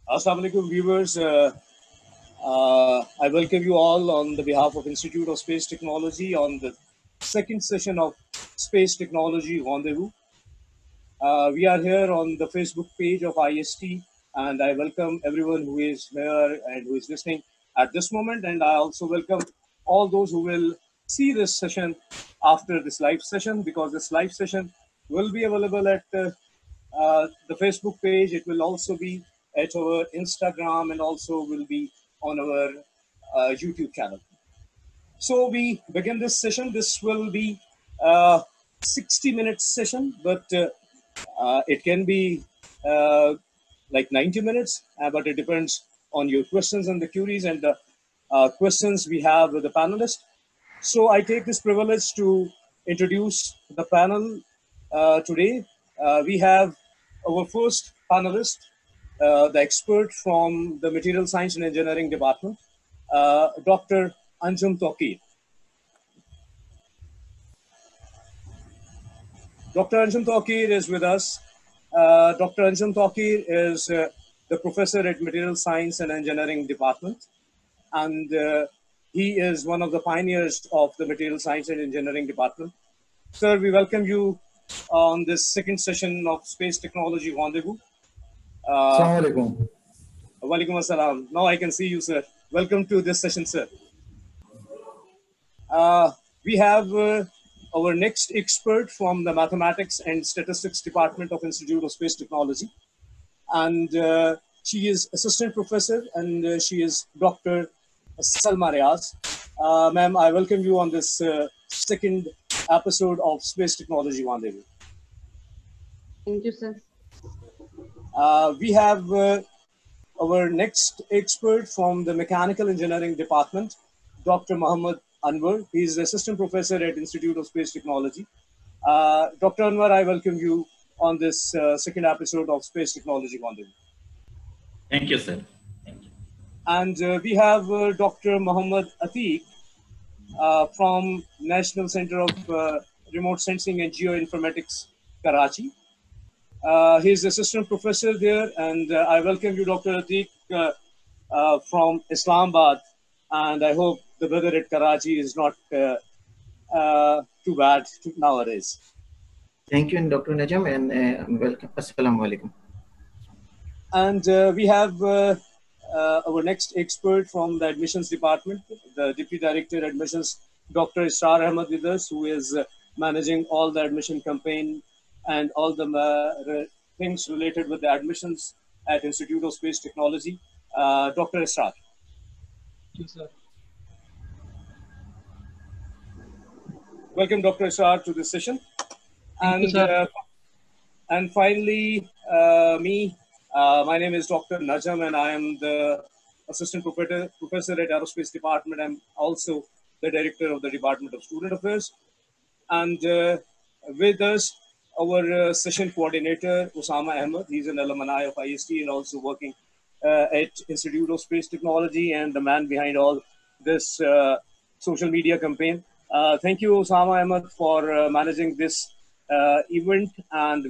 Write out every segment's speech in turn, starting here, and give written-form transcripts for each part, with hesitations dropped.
Assalamu alaikum viewers. I welcome you all on the behalf of Institute of Space Technology on the second session of Space Technology Rendezvous. We are here on the Facebook page of IST, and I welcome everyone who is here and who is listening at this moment. And I also welcome all those who will see this session after this live session, because this live session will be available at the Facebook page. It will also be at our Instagram and also will be on our YouTube channel. So we begin this session. This will be a 60-minute session, but it can be like 90 minutes, but it depends on your questions and the queries and the questions we have with the panelists. So I take this privilege to introduce the panel today. We have our first panelist, the expert from the Material Science and Engineering Department, Dr. Anjum Tawqir. Dr. Anjum Tawqir is with us. Dr. Anjum Tawqir is the professor at Material Science and Engineering Department, and he is one of the pioneers of the Material Science and Engineering Department. Sir, we welcome you on this second session of Space Technology Rendezvous. Assalamu alaikum. Walaikum assalam. Now I can see you, sir. Welcome to this session, sir. We have our next expert from the Mathematics and Statistics Department of Institute of Space Technology. And she is assistant professor, and she is Dr. Salma Riaz. Ma'am, I welcome you on this second episode of Space Technology Rendezvous. Thank you, sir. We have our next expert from the Mechanical Engineering Department, Dr. Muhammad Anwar. He is assistant professor at Institute of Space Technology. Dr. Anwar, I welcome you on this second episode of Space Technology Rendezvous. Thank you, sir. Thank you. And we have Dr. Muhammad Atiq from National Center of Remote Sensing and Geoinformatics, Karachi. He is assistant professor there, and I welcome you, Dr. Atiq, from Islamabad. And I hope the weather at Karachi is not too bad nowadays. Thank you, Dr. Najam, and welcome. Assalamu alaikum. And we have our next expert from the admissions department, the Deputy Director Admissions, Dr. Israr Ahmed with us, who is managing all the admission campaign and all the things related with the admissions at Institute of Space Technology. Dr. Israr. Yes, sir. Welcome, Dr. Israr, to this session. And finally, me. My name is Dr. Najam, and I am the assistant professor at Aerospace Department. I'm also the director of the Department of Student Affairs. And with us, our session coordinator, Osama Ahmed. He's an alumni of IST and also working at Institute of Space Technology and the man behind all this social media campaign. Thank you, Osama Ahmed, for managing this event and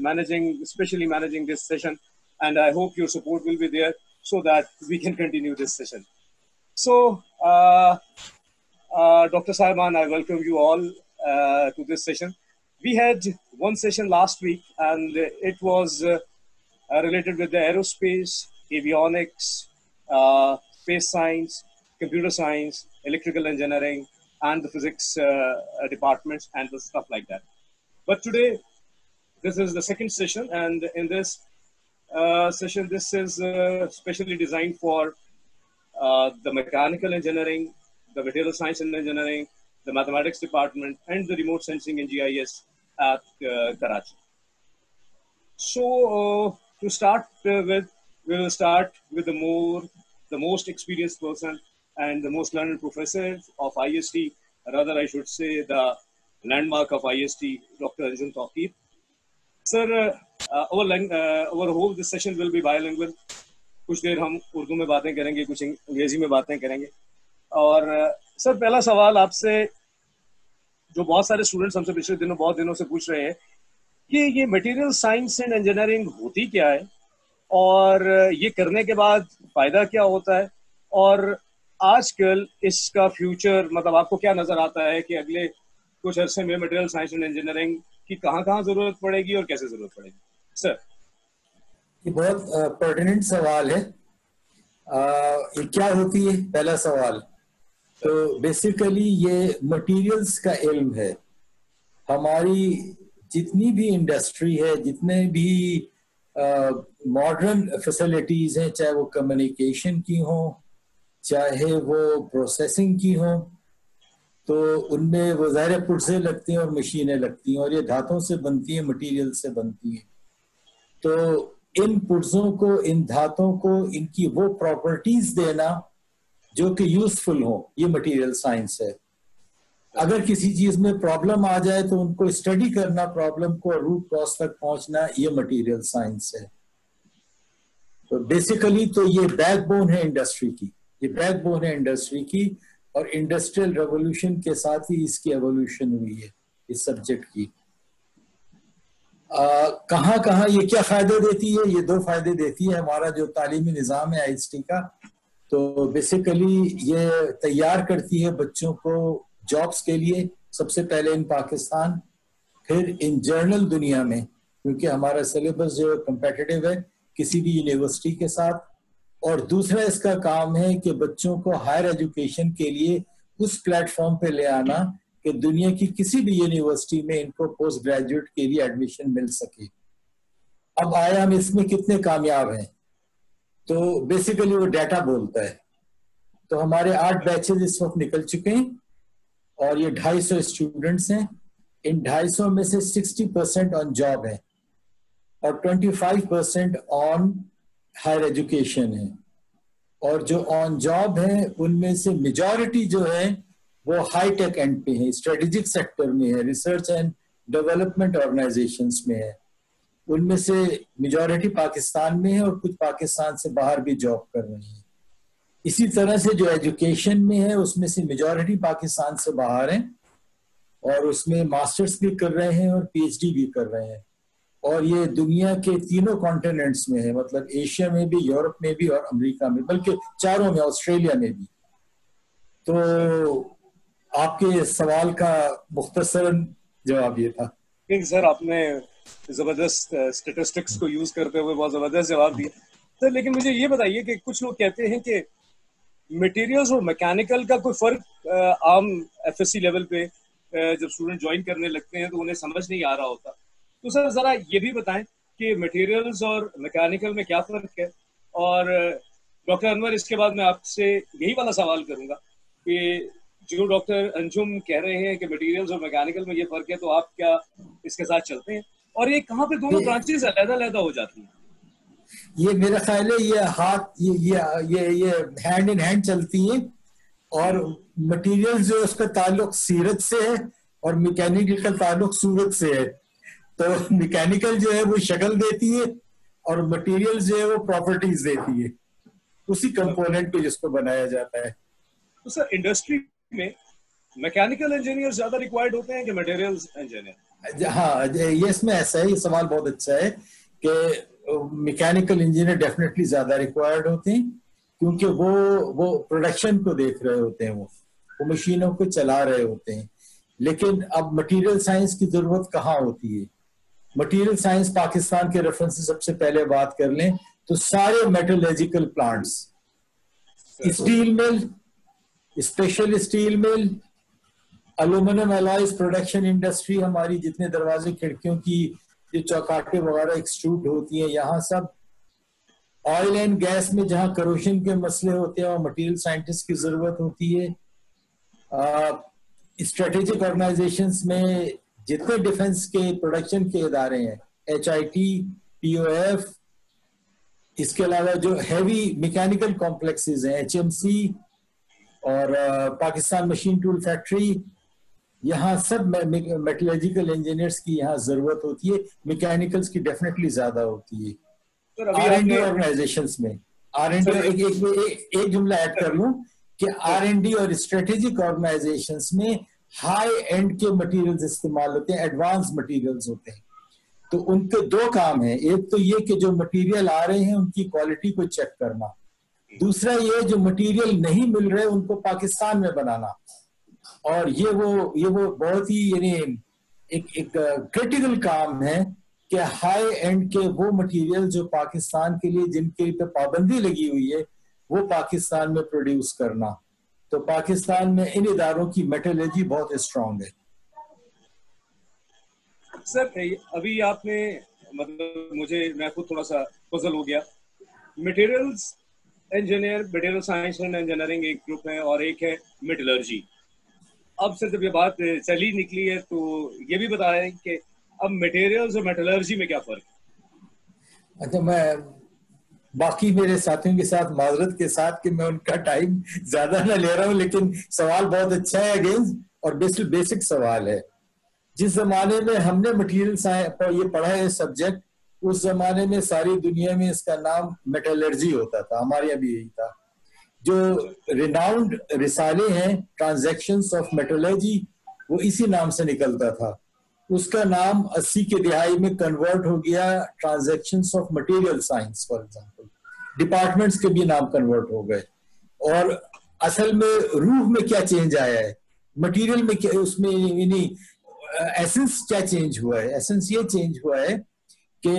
especially managing this session. And I hope your support will be there so that we can continue this session. So, Dr. Saiman, I welcome you all to this session. We had one session last week, and it was related with the aerospace, avionics, space science, computer science, electrical engineering, and the physics departments and the stuff like that. But today, this is the second session, and in this session, this is specially designed for the mechanical engineering, the material science and engineering, the mathematics department, and the remote sensing and GIS at Karachi. So to start with, we will start with the most experienced person and the most learned professor of IST, rather I should say the landmark of IST, Dr. Anjum Tawqir. Sir, our whole this session will be bilingual. कुछ देर हम उर्दू में बातें करेंगे, कुछ अंग्रेजी में बातें करेंगे. और सर, पहला सवाल आपसे, जो बहुत सारे स्टूडेंट्स हमसे पिछले दिनों बहुत दिनों से पूछ रहे हैं कि ये मटेरियल साइंस एंड इंजीनियरिंग होती क्या है और ये करने के बाद फायदा क्या होता है, और आजकल इसका फ्यूचर मतलब आपको क्या नजर आता है कि अगले कुछ अरसे में मटेरियल साइंस एंड इंजीनियरिंग की कहाँ जरूरत पड़ेगी और कैसे जरूरत पड़ेगी? सर, ये बहुत पर्टिनेंट सवाल है। ये क्या होती है, पहला सवाल तो बेसिकली ये मटेरियल्स का इल्म है। हमारी जितनी भी इंडस्ट्री है, जितने भी मॉडर्न फैसिलिटीज हैं, चाहे वो कम्युनिकेशन की हो, चाहे वो प्रोसेसिंग की हो, तो उनमें वो ज़ाहिर पुर्जे लगती हैं और मशीनें लगती हैं, और ये धातुओं से बनती हैं, मटेरियल से बनती हैं। तो इन पुर्जों को, इन धातुओं को, इनकी वो प्रॉपर्टीज देना जो कि यूजफुल हो, ये मटेरियल साइंस है। अगर किसी चीज में प्रॉब्लम आ जाए तो उनको स्टडी करना, प्रॉब्लम को रूट कॉज तक पहुंचना, ये मटेरियल साइंस है। तो बेसिकली तो ये बैकबोन है इंडस्ट्री की, ये बैकबोन है इंडस्ट्री की, और इंडस्ट्रियल रेवोल्यूशन के साथ ही इसकी एवोल्यूशन हुई है इस सब्जेक्ट की। कहाँ कहाँ ये क्या फायदे देती है? ये दो फायदे देती है। हमारा जो तालीमी निज़ाम है IST का, तो बेसिकली ये तैयार करती है बच्चों को जॉब्स के लिए, सबसे पहले इन पाकिस्तान, फिर इन जर्नल दुनिया में, क्योंकि हमारा सिलेबस जो कम्पिटिटिव है किसी भी यूनिवर्सिटी के साथ। और दूसरा इसका काम है कि बच्चों को हायर एजुकेशन के लिए उस प्लेटफॉर्म पे ले आना कि दुनिया की किसी भी यूनिवर्सिटी में इनको पोस्ट ग्रेजुएट के लिए एडमिशन मिल सके। अब आया हम इसमें कितने कामयाब हैं, तो बेसिकली वो डाटा बोलता है। तो हमारे 8 बैचेज इस वक्त निकल चुके हैं और ये 250 स्टूडेंट्स हैं। इन 250 में से 60% ऑन जॉब है और 25% ऑन हायर एजुकेशन है। और जो ऑन जॉब है उनमें से मेजॉरिटी जो है वो हाई टेक एंड पे है, स्ट्रेटेजिक सेक्टर में है, रिसर्च एंड डेवलपमेंट ऑर्गेनाइजेशंस में है। उनमें से मेजॉरिटी पाकिस्तान में है और कुछ पाकिस्तान से बाहर भी जॉब कर रहे हैं। इसी तरह से जो एजुकेशन में है उसमें से मेजॉरिटी पाकिस्तान से बाहर है और उसमें मास्टर्स भी कर रहे हैं और PhD भी कर रहे हैं। और ये दुनिया के तीनों कॉन्टिनेंट्स में है, मतलब एशिया में भी, यूरोप में भी और अमेरिका में, बल्कि चारों में, ऑस्ट्रेलिया में भी। तो आपके सवाल का मुख्तसरन जवाब ये था। सर, आपने जबरदस्त स्टैटिस्टिक्स को यूज करते हुए बहुत जबरदस्त जवाब दिया। सर, लेकिन मुझे ये बताइए कि कुछ लोग कहते हैं कि मटेरियल्स और मैकेनिकल का कोई फर्क आम FSC लेवल पे जब स्टूडेंट ज्वाइन करने लगते हैं तो उन्हें समझ नहीं आ रहा होता। तो सर जरा ये भी बताएं कि मटेरियल्स और मैकेनिकल में क्या फर्क है। और डॉक्टर अनवर, इसके बाद मैं आपसे यही वाला सवाल करूंगा कि जो डॉक्टर अंजुम कह रहे हैं कि मटेरियल्स और मैकेनिकल में ये फर्क है, तो आप क्या इसके साथ चलते हैं? और ये कहाँ पे दोनों ब्रांचेस अलग-अलग हो जाती हैं? ये मेरा ख्याल है ये हाथ ये हैंड इन हैंड चलती है। और मटेरियल जो है उसका ताल्लुक सीरत से है और मैकेनिकल का ताल्लुक सूरत से है। तो मैकेनिकल जो है वो शक्ल देती है और मटेरियल जो है वो प्रॉपर्टीज देती है, उसी कंपोनेंट पे जिसको बनाया जाता है। तो सर इंडस्ट्री में मैकेनिकल इंजीनियर ज्यादा रिक्वायर्ड होते हैं कि मटेरियल्स इंजीनियर? हाँ, ये इसमें ऐसा है, ये सवाल बहुत अच्छा है कि मैकेनिकल इंजीनियर डेफिनेटली ज्यादा रिक्वायर्ड होते हैं, क्योंकि वो प्रोडक्शन को देख रहे होते हैं, वो मशीनों को चला रहे होते हैं। लेकिन अब मटेरियल साइंस की जरूरत कहाँ होती है? मटेरियल साइंस पाकिस्तान के रेफरेंस से सबसे पहले बात कर लें तो सारे metallurgical plants, steel mill, special steel mill, aluminium alloys production industry, हमारी जितने दरवाजे खिड़कियों की जो चौकाटे वगैरह एक्सट्रूड होती हैं, यहाँ सब ऑयल एंड गैस में जहाँ करोशन के मसले होते हैं और मटेरियल साइंटिस्ट की जरूरत होती है। स्ट्रेटेजिक ऑर्गेनाइजेशंस में जितने डिफेंस के प्रोडक्शन के इदारे हैं, HIT, POF, इसके अलावा जो हैवी मैकेनिकल कॉम्प्लेक्सेस हैं, HMC और पाकिस्तान मशीन टूल फैक्ट्री, यहाँ सब मेटलर्जिकल इंजीनियर्स की यहाँ जरूरत होती है। मैकेनिकल्स की डेफिनेटली ज्यादा होती है। R&D ऑर्गेनाइजेशंस में एक जुमला ऐड कर लूं कि R&D और स्ट्रेटेजिक ऑर्गेनाइजेशंस में हाई एंड के मटेरियल्स इस्तेमाल होते हैं, एडवांस मटेरियल्स होते हैं। तो उनके दो काम है, एक तो ये कि जो मटेरियल आ रहे हैं उनकी क्वालिटी को चेक करना, दूसरा ये जो मटेरियल नहीं मिल रहे उनको पाकिस्तान में बनाना। और ये वो बहुत ही यानी एक क्रिटिकल काम है कि हाई एंड के वो मटेरियल जो पाकिस्तान के लिए जिनके पे पाबंदी लगी हुई है वो पाकिस्तान में प्रोड्यूस करना। तो पाकिस्तान में इन इदारों की मेटलर्जी बहुत स्ट्रांग है। सर अभी आपने मतलब मैं खुद थोड़ा सा पजल हो गया। Materials engineer, material science and engineering एक ग्रुप है और एक है मेटलर्जी। अब सर जब ये बात चली निकली है तो ये भी बता रहे हैं कि अब मटेरियल्स और मेटलर्जी में क्या फर्क है? अच्छा, मैं बाकी मेरे साथियों के साथ माजरत के साथ कि मैं उनका टाइम ज्यादा ना ले रहा हूँ, लेकिन सवाल बहुत अच्छा है अगेंस्ट और बेसिक सवाल है। जिस जमाने में हमने मटेरियल साइंस ये पढ़ा है सब्जेक्ट, उस जमाने में सारी दुनिया में इसका नाम मेटलर्जी होता था, हमारे यहाँ भी यही था। जो रिनाउंड रिसाले हैं ट्रांजैक्शंस ऑफ मेटलर्जी, वो इसी नाम से निकलता था। उसका नाम 80 के दिहाई में कन्वर्ट हो गया transactions of material science for example. Departments के भी नाम कन्वर्ट हो गए। और असल में रूह में क्या चेंज आया है, मटेरियल में क्या, उसमें एसेंस क्या चेंज हुआ है? एसेंस ये चेंज हुआ है कि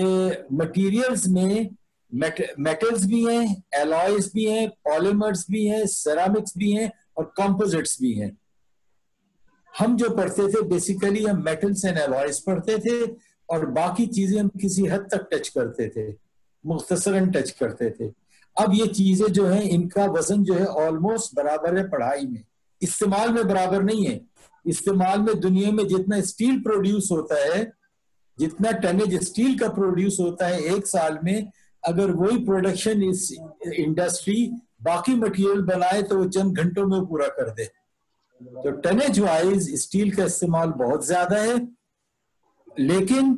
मटेरियल्स में मेटल्स भी हैं, एलॉयज भी हैं, पॉलीमर्स भी हैं, सेरामिक्स भी हैं और कंपोजिट्स भी हैं। हम जो पढ़ते थे बेसिकली हम मेटल्स एंड एलॉयज पढ़ते थे और बाकी चीजें हम किसी हद तक टच करते थे, मुख्तसरन टच करते थे। अब ये चीजें जो हैं इनका वजन जो है ऑलमोस्ट बराबर है पढ़ाई में, इस्तेमाल में बराबर नहीं है। इस्तेमाल में दुनिया में जितना स्टील प्रोड्यूस होता है, जितना टनेज स्टील का प्रोड्यूस होता है एक साल में, अगर वही प्रोडक्शन इस इंडस्ट्री बाकी मटेरियल बनाए तो वो चंद घंटों में पूरा कर दे। तो टनेज वाइज स्टील का इस्तेमाल बहुत ज्यादा है, लेकिन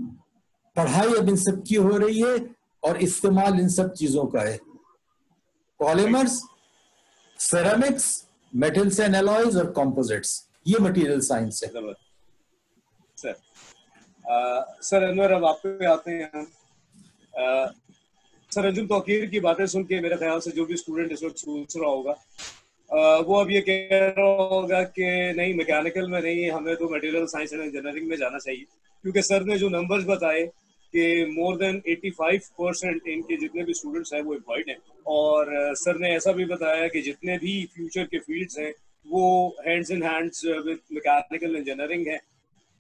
पढ़ाई अब इन सब की हो रही है और इस्तेमाल इन सब चीजों का है। Polymers, ceramics, metals and alloys और कंपोजिट्स, ये मटेरियल साइंस है। सर अनवर, अब आप पे आते हैं। सर अंजुम तौकीर की बातें सुन के मेरे ख्याल से जो भी स्टूडेंट इस वक्त सोच रहा होगा वो अब ये कह रहा होगा कि नहीं, मैकेनिकल में नहीं, हमें तो मटेरियल साइंस एंड इंजीनियरिंग में जाना चाहिए, क्योंकि सर ने जो नंबर्स बताए कि मोर देन 85% इनके जितने भी स्टूडेंट्स हैं वो एम्प्लॉयड हैं। और सर ने ऐसा भी बताया कि जितने भी फ्यूचर के फील्ड्स हैं वो hands in hands with mechanical engineering है।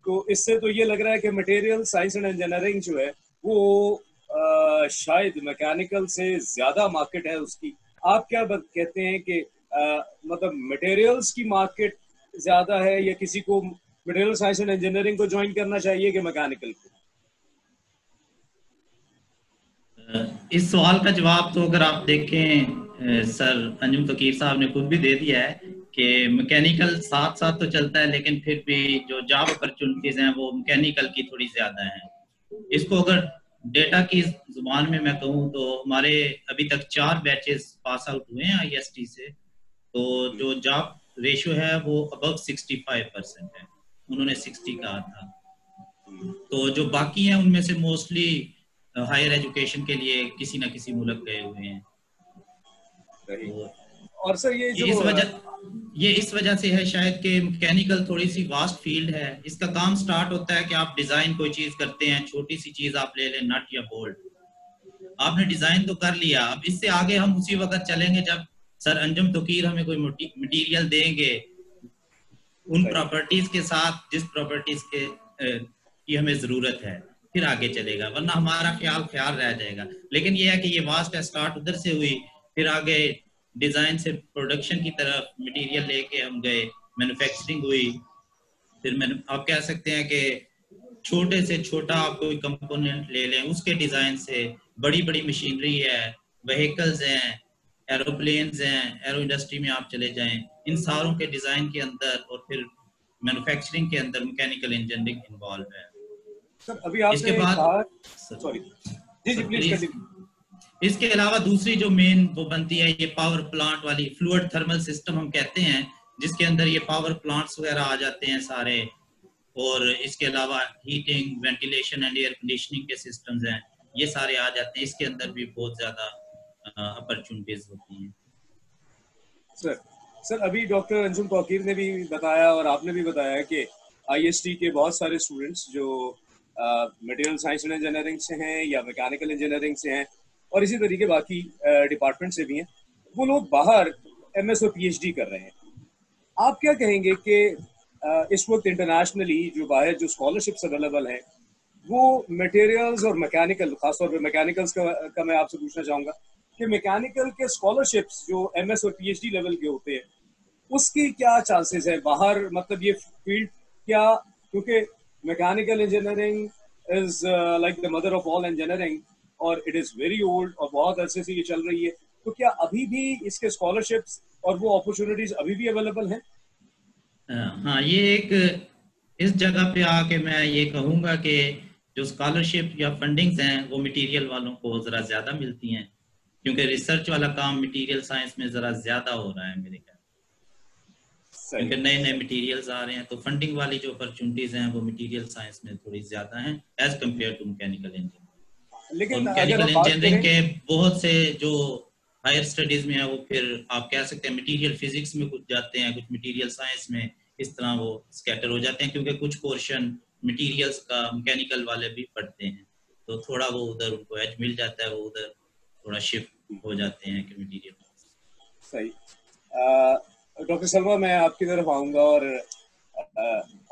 तो इससे तो ये लग रहा है कि मटेरियल साइंस एंड इंजीनियरिंग जो है वो शायद मैकेनिकल से ज्यादा मार्केट है उसकी। आप क्या कहते हैं कि मतलब मटेरियल्स की मार्केट ज्यादा है या किसी को मटेरियल साइंस एंड इंजीनियरिंग को ज्वाइन करना चाहिए कि मैकेनिकल को? इस सवाल का जवाब तो अगर आप देखें सर अंजुम तौकीर साहब ने खुद भी दे दिया है कि मैकेनिकल साथ साथ तो चलता है, लेकिन फिर भी जो जॉब अपॉर्चुनिटीज हैं वो मैकेनिकल की थोड़ी ज्यादा हैं। इसको अगर डेटा की जुबान में मैं कहूँ तो हमारे अभी तक 4 बैचेस पास आउट हुए हैं IST से, तो जो जॉब रेशियो है वो अबव 65% है, उन्होंने 60 कहा था। तो जो बाकी हैं उनमें से मोस्टली हायर एजुकेशन के लिए किसी ना किसी मुल्क गए हुए हैं। तो और सर ये जो इस वजह से है शायद कि मैकेनिकल थोड़ी सी वास्ट फील्ड है। इसका काम स्टार्ट होता है कि आप डिजाइन कोई चीज करते हैं, छोटी सी चीज आप ले लें, नट या बोल्ट, आपने डिजाइन तो कर लिया। अब इससे आगे हम उसी वक्त चलेंगे जब सर अंजुम तौकीर हमें कोई मटेरियल देंगे उन प्रॉपर्टीज के साथ जिस प्रॉपर्टीज के की हमें जरूरत है, फिर आगे चलेगा, वरना हमारा ख्याल रह जाएगा। लेकिन ये है कि ये वास्ट है, स्टार्ट उधर से हुई, फिर आगे डिजाइन से प्रोडक्शन की तरफ मटेरियल लेके हम गए, मैन्युफैक्चरिंग हुई, फिर आप कह सकते हैं कि छोटे से छोटा आप कोई कंपोनेंट ले लें, उसके डिजाइन से बड़ी बड़ी मशीनरी है, व्हीकल्स हैं, एरोप्लेन्स हैं, एरो इंडस्ट्री में आप चले जाएं, इन सारों के डिजाइन के अंदर और फिर मैन्युफैक्चरिंग के अंदर मैकेनिकल इंजीनियरिंग इन्वॉल्व है। सर अभी आपने इसके बाद सॉरी जी प्लीज कंटिन्यू। इसके अलावा दूसरी जो मेन वो बनती है ये पावर प्लांट वाली, फ्लूइड थर्मल सिस्टम हम कहते हैं, जिसके अंदर ये पावर प्लांट्स वगैरह आ जाते हैं सारे, और इसके अलावा heating, ventilation and air conditioning के सिस्टम्स हैं, ये सारे आ जाते हैं। इसके अंदर भी बहुत ज़्यादा अपॉर्चुनिटीज होती हैं। सर अभी डॉक्टर अंजुम तौकीर ने भी बताया और आपने भी बताया कि आईएसटी के बहुत सारे स्टूडेंट्स जो मटेरियल साइंस एंड इंजीनियरिंग से हैं या मैकेनिकल इंजीनियरिंग से हैं और इसी तरीके बाकी डिपार्टमेंट से भी हैं, वो लोग बाहर एमएस और पीएचडी कर रहे हैं। आप क्या कहेंगे कि इस वक्त इंटरनेशनली जो बाहर जो स्कॉलरशिप्स अवेलेबल हैं वो मटेरियल्स और मैकेनिकल, खासतौर पे मैकेनिकल्स का मैं आपसे पूछना चाहूँगा कि मैकेनिकल के स्कॉलरशिप्स जो एमएस और पीएचडी लेवल के होते हैं उसकी क्या चांसेस है बाहर, मतलब ये फील्ड क्या, क्योंकि mechanical engineering is like the mother of all engineering और इट इज़ वेरी ओल्ड और बहुत अरसे से ये चल रही है, तो क्या अभी भी इसके स्कॉलरशिप्स और वो अपॉर्चुनिटीज अभी भी अवेलेबल हैं? हाँ, ये एक इस जगह पे आके मैं ये कहूँगा कि जो स्कॉलरशिप या फंडिंग्स हैं वो मटेरियल वालों को ज़रा ज़्यादा मिलती हैं, क्योंकि रिसर्च वाला काम मटेरियल साइंस में ज़रा ज़्यादा हो रहा है मेरे ख्याल, क्योंकि नए नए मटेरियल्स आ रहे हैं। तो फंडिंग वाली जो अपॉर्चुनिटीज हैं वो मटेरियल साइंस में थोड़ी ज़्यादा हैं as compare to mechanical engineering. लेकिन मैकेनिकल इंजीनियरिंग के बहुत से जो हायर स्टडीज में है वो फिर आप कह सकते हैं मटेरियल फिजिक्स में कुछ जाते हैं, कुछ मटेरियल साइंस में, इस तरह वो स्कैटर हो जाते हैं, क्योंकि कुछ पोर्शन मटेरियल्स का मैकेनिकल वाले भी पढ़ते हैं, तो थोड़ा वो उधर उनको एज मिल जाता है, वो उधर थोड़ा शिफ्ट हो जाते हैं कि मटेरियल। सही। डॉक्टर सलमा, मैं आपकी तरफ आऊँगा और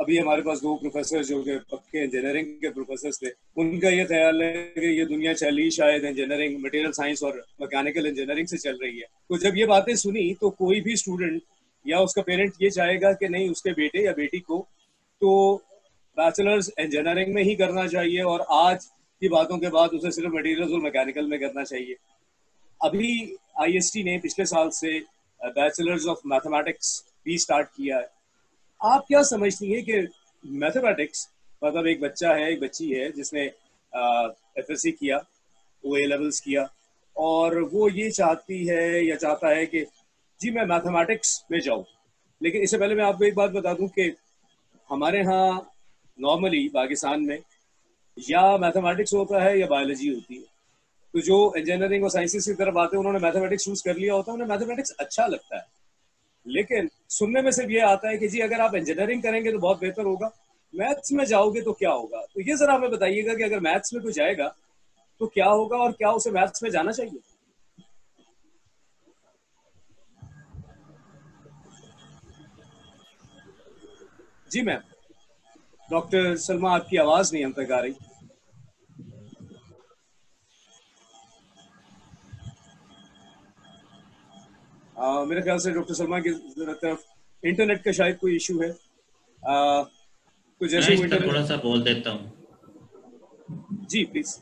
अभी हमारे पास दो प्रोफेसर जो कि पक्के इंजीनियरिंग के प्रोफेसर थे, उनका ये ख्याल है कि ये दुनिया चली शायद इंजीनियरिंग, मटेरियल साइंस और मैकेनिकल इंजीनियरिंग से चल रही है। तो जब ये बातें सुनी तो कोई भी स्टूडेंट या उसका पेरेंट ये चाहेगा कि नहीं, उसके बेटे या बेटी को तो बैचलर्स इंजीनियरिंग में ही करना चाहिए और आज की बातों के बाद उसे सिर्फ मटेरियल्स और मैकेनिकल में करना चाहिए। अभी आईएसटी ने पिछले साल से बैचलर्स ऑफ मैथमेटिक्स भी स्टार्ट किया है। आप क्या समझती हैं कि मैथमेटिक्स, मतलब एक बच्चा है, एक बच्ची है जिसने एफएससी किया, वो ए लेवल्स किया और वो ये चाहती है या चाहता है कि जी मैं मैथमेटिक्स में जाऊँ, लेकिन इससे पहले मैं आपको एक बात बता दूं कि हमारे यहाँ नॉर्मली पाकिस्तान में या मैथमेटिक्स होता है या बायोलॉजी होती है। तो जो इंजीनियरिंग और साइंसेस की तरफ आते हैं उन्होंने मैथमेटिक्स चूज कर लिया होता है, उन्हें मैथमेटिक्स अच्छा लगता है, लेकिन सुनने में सिर्फ ये आता है कि जी अगर आप इंजीनियरिंग करेंगे तो बहुत बेहतर होगा, मैथ्स में जाओगे तो क्या होगा। तो ये जरा हमें बताइएगा कि अगर मैथ्स में कोई जाएगा तो क्या होगा और क्या उसे मैथ्स में जाना चाहिए? जी मैम। डॉक्टर सलमा, आपकी आवाज नहीं हम तक आ रही। मेरे ख्याल से डॉक्टर सलमा की तरफ इंटरनेट का शायद कोई इशू है। तो जैसे मैं इसका थोड़ा सा बोल देता हूँ। जी प्लीज।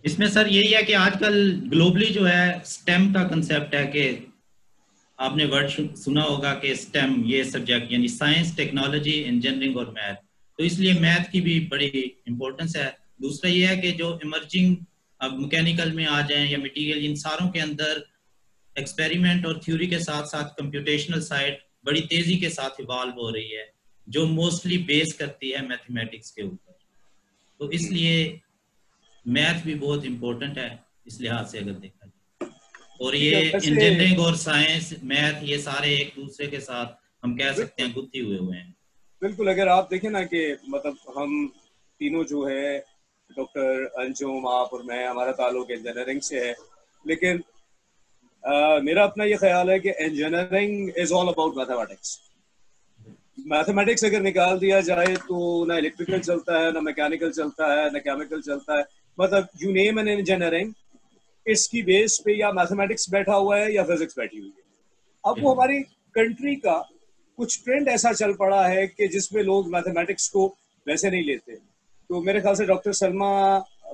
इसमें सर यही है कि आजकल ग्लोबली जो है स्टेम का कंसेप्ट है कि आपने वर्ड सुना होगा कि स्टेम ये सब्जेक्ट यानी साइंस, टेक्नोलॉजी, इंजीनियरिंग और मैथ, तो इसलिए मैथ की भी बड़ी इंपॉर्टेंस है। दूसरा ये है कि जो इमर्जिंग अब मैकेनिकल में आ जाएं या मटेरियल, इन सारों के अंदर एक्सपेरिमेंट और थ्योरी के साथ साथ कंप्यूटेशनल साइड बड़ी तेजी के साथ इवॉल्व हो रही है, जो मोस्टली बेस करती है मैथमेटिक्स के ऊपर। तो इसलिए मैथ भी बहुत इंपॉर्टेंट है इस लिहाज से अगर देखा जाए। और ये इंजीनियरिंग और साइंस, मैथ, ये सारे एक दूसरे के साथ हम कह सकते हैं गुत्थी हुए हैं। बिल्कुल। अगर आप देखें ना कि मतलब हम तीनों जो है, डॉक्टर अंजुम, आप और मैं, हमारा ताल्लुक इंजीनियरिंग से है, लेकिन मेरा अपना ये ख्याल है कि engineering is all about mathematics. Mathematics अगर निकाल दिया जाए तो ना इलेक्ट्रिकल चलता है, ना मैकेनिकल चलता है, ना केमिकल चलता है। मतलब यू नेम एन इंजीनियरिंग, इसकी बेस पे या मैथमेटिक्स बैठा हुआ है या फिजिक्स बैठी हुई है। अब वो हमारी कंट्री का कुछ ट्रेंड ऐसा चल पड़ा है कि जिसमें लोग मैथमेटिक्स को वैसे नहीं लेते। तो मेरे ख्याल से डॉक्टर सलमा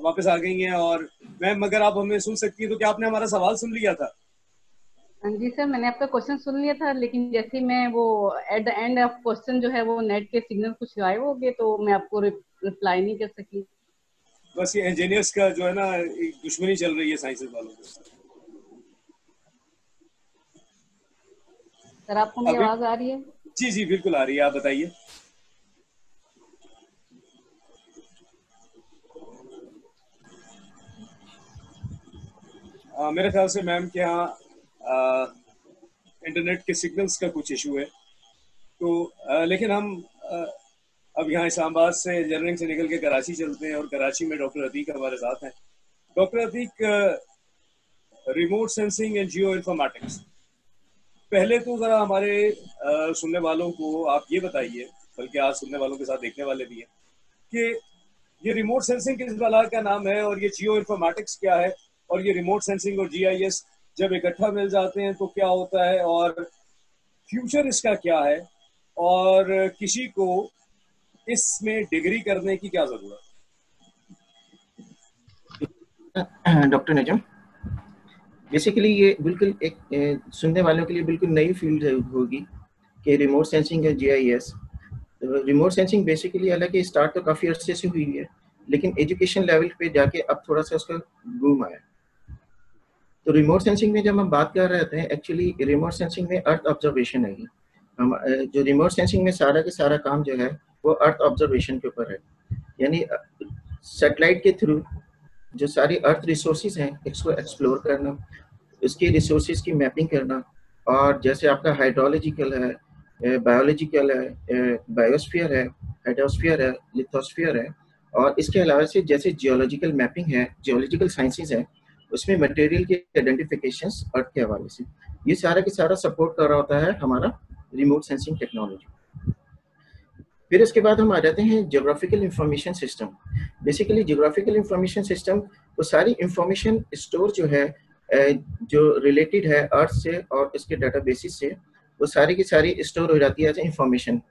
वापस आ गई हैं और मैम अगर आप हमें सुन सकती हैं तो क्या आपने हमारा सवाल सुन लिया था? जी सर, मैंने आपका क्वेश्चन सुन लिया था, लेकिन जैसे मैं वो at the end of question जो है वो नेट के सिग्नल कुछ गायब हो गए, तो मैं आपको रिप्लाई नहीं कर सकी। बस ये इंजीनियर्स का जो है ना एक दुश्मनी चल रही है साइंसेस वालों के साथ। सर आपको मेरी आवाज आ रही है? जी जी बिल्कुल आ रही है, आप बताइए। मेरे ख्याल से मैम के यहाँ इंटरनेट के सिग्नल्स का कुछ इशू है, तो लेकिन हम अब यहाँ इस्लामाबाद से जर्नलिंग से निकल के कराची चलते हैं और कराची में डॉक्टर अतीक हमारे साथ हैं। Doctor Atiq, remote sensing and geo informatics, पहले तो ज़रा हमारे सुनने वालों को आप ये बताइए, बल्कि आज सुनने वालों के साथ देखने वाले भी हैं, कि ये रिमोट सेंसिंग किस बला का नाम है और ये जियो इन्फॉर्मेटिक्स क्या है, और ये रिमोट सेंसिंग और GIS जब इकट्ठा मिल जाते हैं तो क्या होता है, और फ्यूचर इसका क्या है, और किसी को इसमें डिग्री करने की क्या जरूरत है? डॉक्टर नजम, बेसिकली ये बिल्कुल एक सुनने वालों के लिए बिल्कुल नई फील्ड होगी कि रिमोट सेंसिंग है, GIS। रिमोट सेंसिंग बेसिकली हालांकि स्टार्ट तो काफ़ी अरसे से हुई है, लेकिन एजुकेशन लेवल पे जाके अब थोड़ा सा उसका बूम आया। तो रिमोट सेंसिंग में जब हम बात कर रहे थे, एक्चुअली रिमोट सेंसिंग में अर्थ ऑब्जर्वेशन है। हम जो रिमोट सेंसिंग में सारा के सारा काम जो है वो अर्थ ऑब्जर्वेशन के ऊपर है, यानी सैटेलाइट के थ्रू जो सारी अर्थ रिसोर्सेज हैं इसको एक्सप्लोर करना, उसके रिसोर्सेज की मैपिंग करना, और जैसे आपका हाइड्रोलॉजिकल है, बायोलॉजिकल है, बायोस्फीयर है, हाइड्रोस्फीयर है, लिथोस्फीयर है, और इसके अलावा से जैसे जियोलॉजिकल मैपिंग है, जियोलॉजिकल साइंसेज है, उसमें मटेरियल के आइडेंटिफिकेशंस अर्थ के हवाले से, ये सारा के सारा सपोर्ट कर रहा होता है हमारा रिमोट सेंसिंग टेक्नोलॉजी। फिर इसके बाद हम आ जाते हैं geographical information system. Basically geographical information system वो सारी इंफॉर्मेशन स्टोर जो है जो रिलेटेड है अर्थ से और इसके डाटाबेसिस से, वो सारी की सारी स्टोर हो जाती है एज इंफॉर्मेशन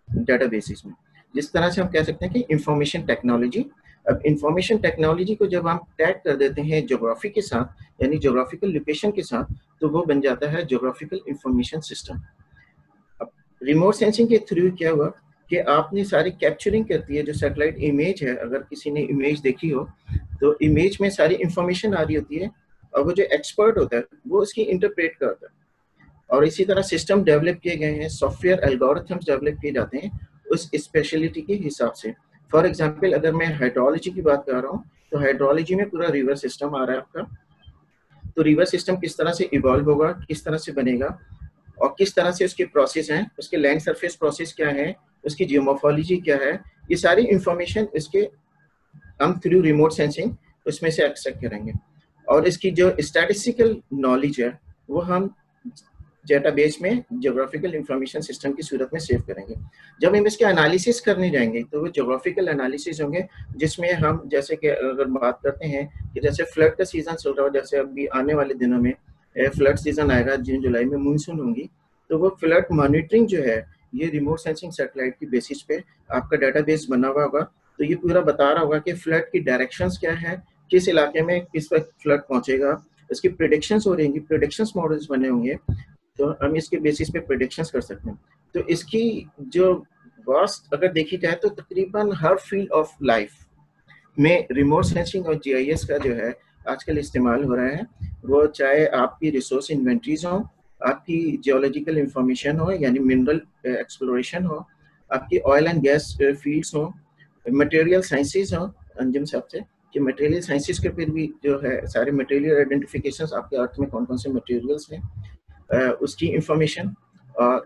डाटाबेसिस में। जिस तरह से हम कह सकते हैं कि इंफॉर्मेशन टेक्नोलॉजी, अब इंफॉर्मेशन टेक्नोलॉजी को जब हम टैग कर देते हैं ज्योग्राफी के साथ, यानी ज्योग्राफिकल लोकेशन के साथ, तो वो बन जाता है ज्योग्राफिकल इंफॉर्मेशन सिस्टम। अब रिमोट सेंसिंग के थ्रू क्या हुआ कि आपने सारी कैप्चरिंग करती है, जो सैटेलाइट इमेज है, अगर किसी ने इमेज देखी हो तो इमेज में सारी इंफॉर्मेशन आ रही होती है, और वो जो एक्सपर्ट होता है वो उसकी इंटरप्रेट करता है। और इसी तरह सिस्टम डेवलप किए गए हैं, सॉफ्टवेयर एल्गोरिथम्स डेवलप किए जाते हैं उस स्पेशलिटी के हिसाब से। फॉर एग्जांपल अगर मैं हाइड्रोलॉजी की बात कर रहा हूँ, तो हाइड्रोलॉजी में पूरा रिवर सिस्टम आ रहा है आपका, तो रिवर सिस्टम किस तरह से इवॉल्व होगा, किस तरह से बनेगा, और किस तरह से उसके प्रोसेस हैं, उसके लैंड सरफेस प्रोसेस क्या है, उसकी जियोमोर्फोलॉजी क्या है, ये सारी इंफॉर्मेशन इसके हम थ्रू रिमोट सेंसिंग उसमें से एक्सट्रैक्ट करेंगे। और इसकी जो स्टैटिस्टिकल नॉलेज है वो हम डेटाबेस में ज्योग्राफिकल इंफॉर्मेशन सिस्टम की सूरत में सेव करेंगे। जब हम इसके एनालिसिस करने जाएंगे तो वो ज्योग्राफिकल एनालिसिस होंगे, जिसमें हम जैसे कि अगर बात करते हैं कि जैसे फ्लड का सीजन चल रहा हो, जैसे अभी आने वाले दिनों में फ्लड सीजन आएगा, जून जुलाई में मानसून होंगी, तो वो फ्लड मॉनिटरिंग जो है ये रिमोट सेंसिंग सैटेलाइट की बेसिस पे आपका डाटाबेस बना हुआ होगा। तो ये पूरा बता रहा होगा कि फ्लड की डायरेक्शंस क्या है, किस इलाके में किस वक्त फ्लड पहुंचेगा, इसकी प्रेडिक्शंस हो रही हैं, प्रेडिक्शंस मॉडल्स बने होंगे, तो हम इसके बेसिस पे प्रेडिक्शंस कर सकते हैं। तो इसकी जो वास्ट अगर देखी जाए तो तकरीबन हर फील्ड ऑफ लाइफ में रिमोट सेंसिंग और GIS का जो है आजकल इस्तेमाल हो रहा है। वो चाहे आपकी रिसोर्स इन्वेंट्रीज हो, आपकी जियोलॉजिकल इंफॉर्मेशन हो, यानी मिनरल एक्सप्लोरेशन हो, आपकी ऑयल एंड गैस फील्ड्स हो, मटेरियल साइंसेज हो, अंजुम साहब से कि मटेरियल साइंसेज के फिर भी जो है सारे मटेरियल आइडेंटिफिकेशंस आपके अर्थ में कौन कौन से मटेरियल्स हैं उसकी इंफॉर्मेशन।